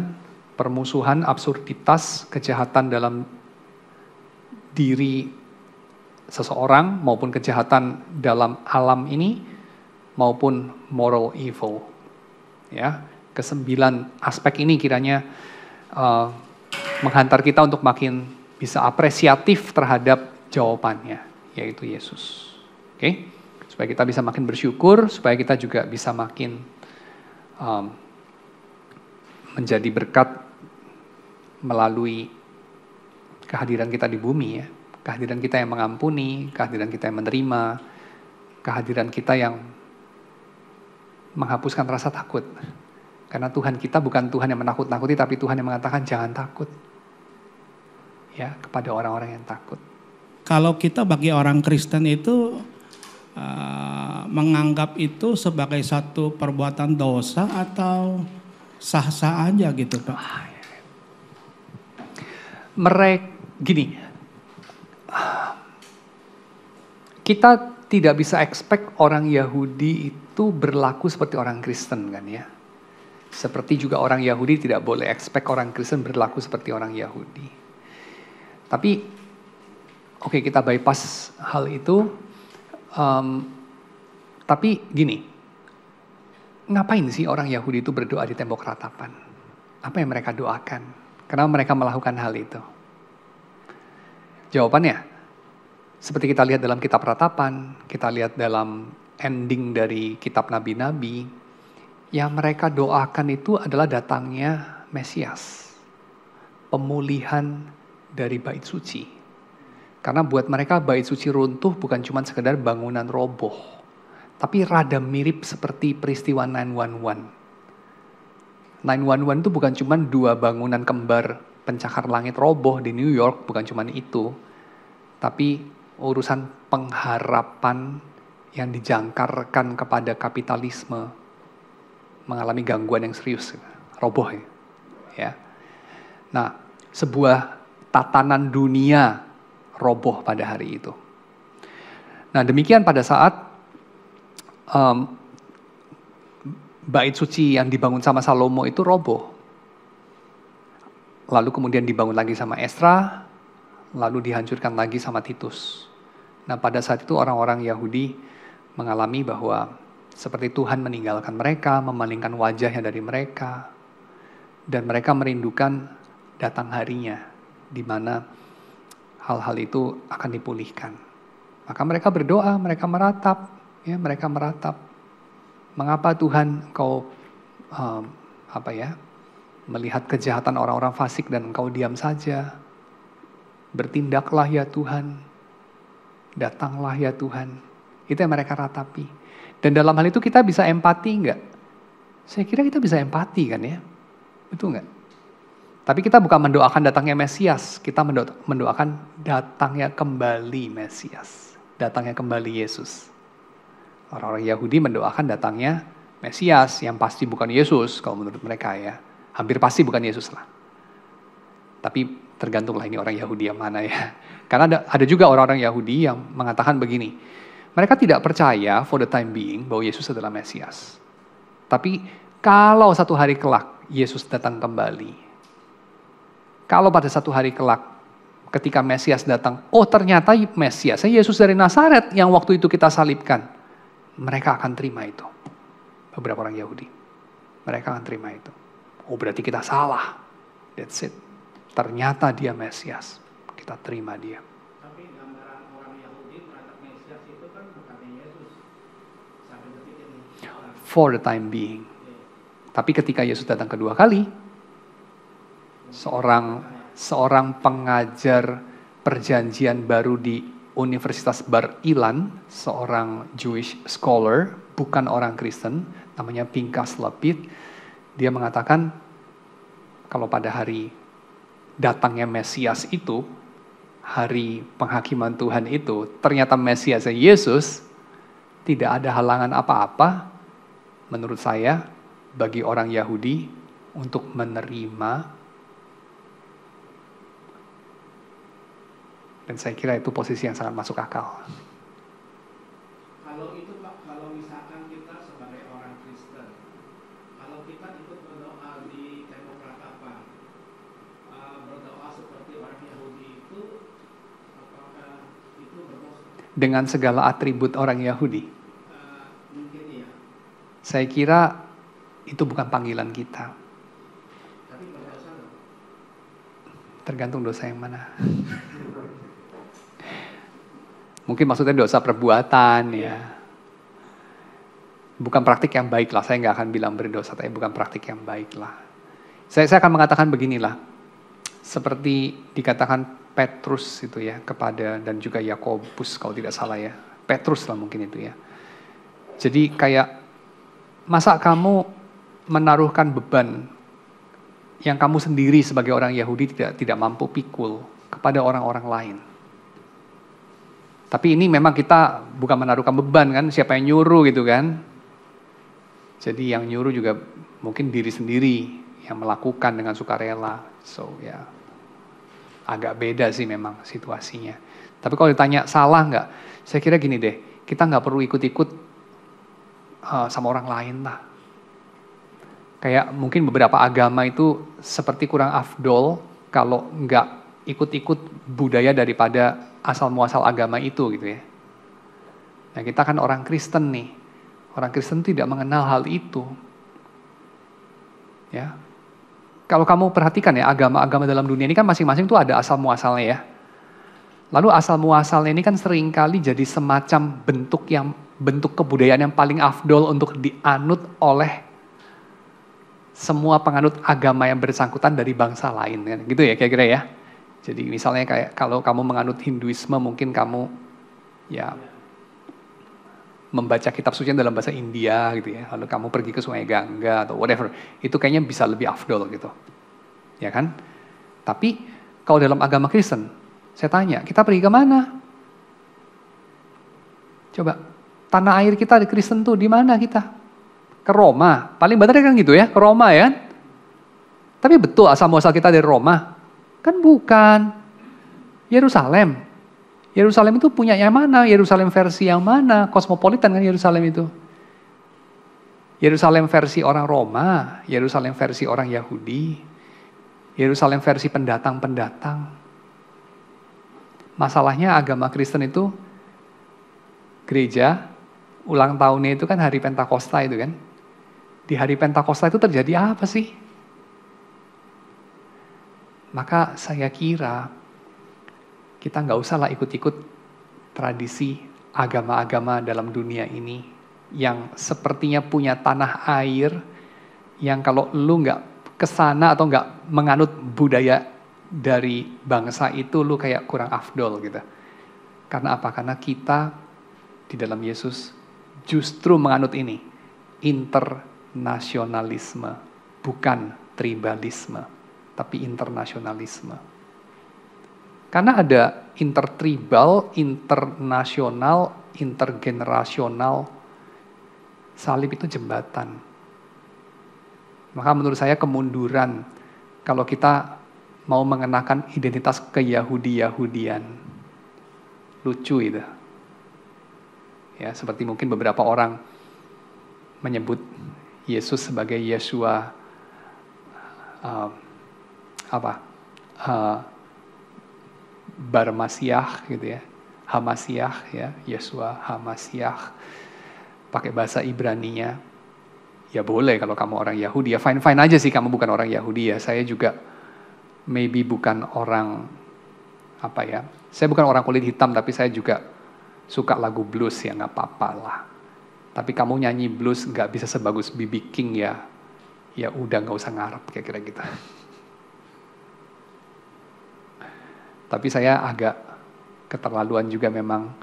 permusuhan, absurditas, kejahatan dalam diri seseorang maupun kejahatan dalam alam ini maupun moral evil. Ya, Kesembilan aspek ini kiranya menghantar kita untuk makin bisa apresiatif terhadap jawabannya, yaitu Yesus. Oke? Supaya kita bisa makin bersyukur, supaya kita juga bisa makin menjadi berkat melalui kehadiran kita di bumi ya. Kehadiran kita yang mengampuni, kehadiran kita yang menerima, kehadiran kita yang menghapuskan rasa takut. Karena Tuhan kita bukan Tuhan yang menakut-nakuti, tapi Tuhan yang mengatakan jangan takut. Ya, kepada orang-orang yang takut. Kalau kita bagi orang Kristen itu menganggap itu sebagai satu perbuatan dosa atau sah-sah aja gitu Pak? Gini, kita tidak bisa expect orang Yahudi itu berlaku seperti orang Kristen kan ya. Seperti juga orang Yahudi tidak boleh expect orang Kristen berlaku seperti orang Yahudi. Tapi, oke, kita bypass hal itu. Tapi gini, ngapain sih orang Yahudi itu berdoa di tembok ratapan? Apa yang mereka doakan? Kenapa mereka melakukan hal itu? Jawabannya, seperti kita lihat dalam kitab ratapan, kita lihat dalam ending dari kitab nabi-nabi, yang mereka doakan itu adalah datangnya Mesias. Pemulihan dari bait suci. Karena buat mereka bait suci runtuh bukan cuma sekedar bangunan roboh. Tapi rada mirip seperti peristiwa 9/11. 9/11 itu bukan cuma dua bangunan kembar pencakar langit roboh di New York, bukan cuma itu. Tapi urusan pengharapan yang dijangkarkan kepada kapitalisme mengalami gangguan yang serius, roboh ya. Nah, sebuah tatanan dunia roboh pada hari itu. Nah, demikian pada saat bait suci yang dibangun sama Salomo itu roboh. Lalu kemudian dibangun lagi sama Esra, lalu dihancurkan lagi sama Titus. Nah, pada saat itu orang-orang Yahudi mengalami bahwa seperti Tuhan meninggalkan mereka, memalingkan wajahnya dari mereka, dan mereka merindukan datang harinya, di mana hal-hal itu akan dipulihkan. Maka mereka berdoa, mereka meratap, ya mereka meratap. Mengapa Tuhan Engkau melihat kejahatan orang-orang fasik dan Engkau diam saja? Bertindaklah ya Tuhan, datanglah ya Tuhan. Itu yang mereka ratapi. Dan dalam hal itu kita bisa empati enggak? Saya kira kita bisa empati kan ya? Betul enggak? Tapi kita bukan mendoakan datangnya Mesias, kita mendoakan datangnya kembali Mesias. Datangnya kembali Yesus. Orang-orang Yahudi mendoakan datangnya Mesias, yang pasti bukan Yesus kalau menurut mereka ya. Hampir pasti bukan Yesus lah. Tapi tergantunglah ini orang Yahudi yang mana ya. Karena ada juga orang-orang Yahudi yang mengatakan begini, mereka tidak percaya for the time being bahwa Yesus adalah Mesias. Tapi kalau satu hari kelak Yesus datang kembali. Kalau pada satu hari kelak ketika Mesias datang, oh ternyata Mesiasnya Yesus dari Nazaret yang waktu itu kita salibkan. Mereka akan terima itu. Beberapa orang Yahudi. Mereka akan terima itu. Oh berarti kita salah. That's it. Ternyata dia Mesias. Kita terima dia. For the time being. Tapi ketika Yesus datang kedua kali, seorang pengajar perjanjian baru di Universitas Bar Ilan, seorang Jewish scholar, bukan orang Kristen, namanya Pinchas Lapid, dia mengatakan kalau pada hari datangnya Mesias itu, hari penghakiman Tuhan itu, ternyata Mesiasnya Yesus, tidak ada halangan apa-apa menurut saya, bagi orang Yahudi untuk menerima, dan saya kira itu posisi yang sangat masuk akal. Kalau itu Pak, kalau misalkan kita sebagai orang Kristen, kalau kita ikut berdoa di tembok ratapan, berdoa seperti orang Yahudi itu, apakah itu berdosa? Dengan segala atribut orang Yahudi. Mungkin iya. Saya kira Itu bukan panggilan kita. Tapi berdosa loh. Tergantung dosa yang mana. Mungkin maksudnya dosa perbuatan ya. Bukan praktik yang baik lah. Saya nggak akan bilang berdosa, tapi bukan praktik yang baik lah. Saya akan mengatakan beginilah. Seperti dikatakan Petrus itu ya kepada, dan juga Yakobus kalau tidak salah ya. Petrus lah mungkin itu ya. Jadi kayak, masa kamu menaruhkan beban yang kamu sendiri sebagai orang Yahudi tidak mampu pikul kepada orang-orang lain. Tapi ini memang kita bukan menaruhkan beban kan, siapa yang nyuruh gitu kan. Jadi yang nyuruh juga mungkin diri sendiri yang melakukan dengan sukarela. So ya, agak beda sih memang situasinya. Tapi kalau ditanya salah nggak, saya kira gini deh, kita nggak perlu ikut-ikut sama orang lain lah. Kayak mungkin beberapa agama itu seperti kurang afdol kalau nggak ikut-ikut budaya daripada asal muasal agama itu gitu ya. Nah kita kan orang Kristen nih. Orang Kristen tidak mengenal hal itu. Ya. Kalau kamu perhatikan ya, agama-agama dalam dunia ini kan masing-masing tuh ada asal muasalnya ya. Lalu asal muasalnya ini kan seringkali jadi semacam bentuk kebudayaan yang paling afdol untuk dianut oleh semua penganut agama yang bersangkutan dari bangsa lain kan. Gitu ya kira-kira ya. Jadi misalnya kayak kalau kamu menganut Hinduisme mungkin kamu ya membaca kitab suci dalam bahasa India gitu ya. Lalu kamu pergi ke Sungai Gangga atau whatever. Itu kayaknya bisa lebih afdol gitu. Ya kan? Tapi kalau dalam agama Kristen, saya tanya, kita pergi ke mana? Coba, tanah air kita di Kristen tuh di mana kita? Ke Roma. Paling benar kan gitu ya, ke Roma ya. Tapi betul asal muasal kita dari Roma? Kan bukan. Yerusalem. Yerusalem itu punya yang mana? Yerusalem versi yang mana? Kosmopolitan kan Yerusalem itu. Yerusalem versi orang Roma, Yerusalem versi orang Yahudi, Yerusalem versi pendatang-pendatang. Masalahnya agama Kristen itu, gereja, ulang tahunnya itu kan hari Pentakosta itu kan. Di hari Pentakosta itu terjadi apa sih? Maka saya kira kita nggak usah lah ikut-ikut tradisi agama-agama dalam dunia ini yang sepertinya punya tanah air yang kalau lu nggak kesana atau nggak menganut budaya dari bangsa itu lu kayak kurang afdol gitu. Karena apa? Karena kita di dalam Yesus justru menganut ini, internasionalisme, bukan tribalisme, tapi internasionalisme. Karena ada intertribal, internasional, intergenerasional. Salib itu jembatan. Maka menurut saya kemunduran kalau kita mau mengenakan identitas ke-Yahudi-Yahudian. Lucu itu. Ya, seperti mungkin beberapa orang menyebut Yesus sebagai Yeshua Barmasiah gitu ya, Hamasiah ya, Yeshua Hamasiah, pakai bahasa Ibraninya. Ya boleh kalau kamu orang Yahudi ya, fine aja sih kamu bukan orang Yahudi ya. Saya juga maybe bukan orang saya bukan orang kulit hitam tapi saya juga suka lagu blues ya nggak apa-apa lah. Tapi kamu nyanyi blues nggak bisa sebagus B.B. King ya udah nggak usah ngarep kira-kira gitu. Tapi saya agak keterlaluan juga memang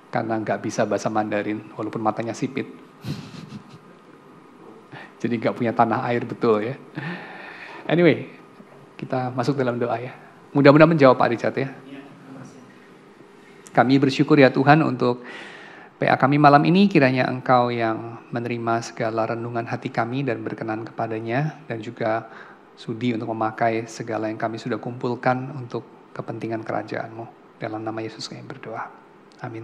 karena nggak bisa bahasa Mandarin walaupun matanya sipit. Jadi nggak punya tanah air betul ya. Anyway, kita masuk dalam doa ya. Mudah-mudahan menjawab Pak Richard ya. Kami bersyukur ya Tuhan untuk PA kami malam ini, kiranya Engkau yang menerima segala renungan hati kami dan berkenan kepadanya, dan juga sudi untuk memakai segala yang kami sudah kumpulkan untuk kepentingan kerajaan-Mu. Dalam nama Yesus kami berdoa. Amin.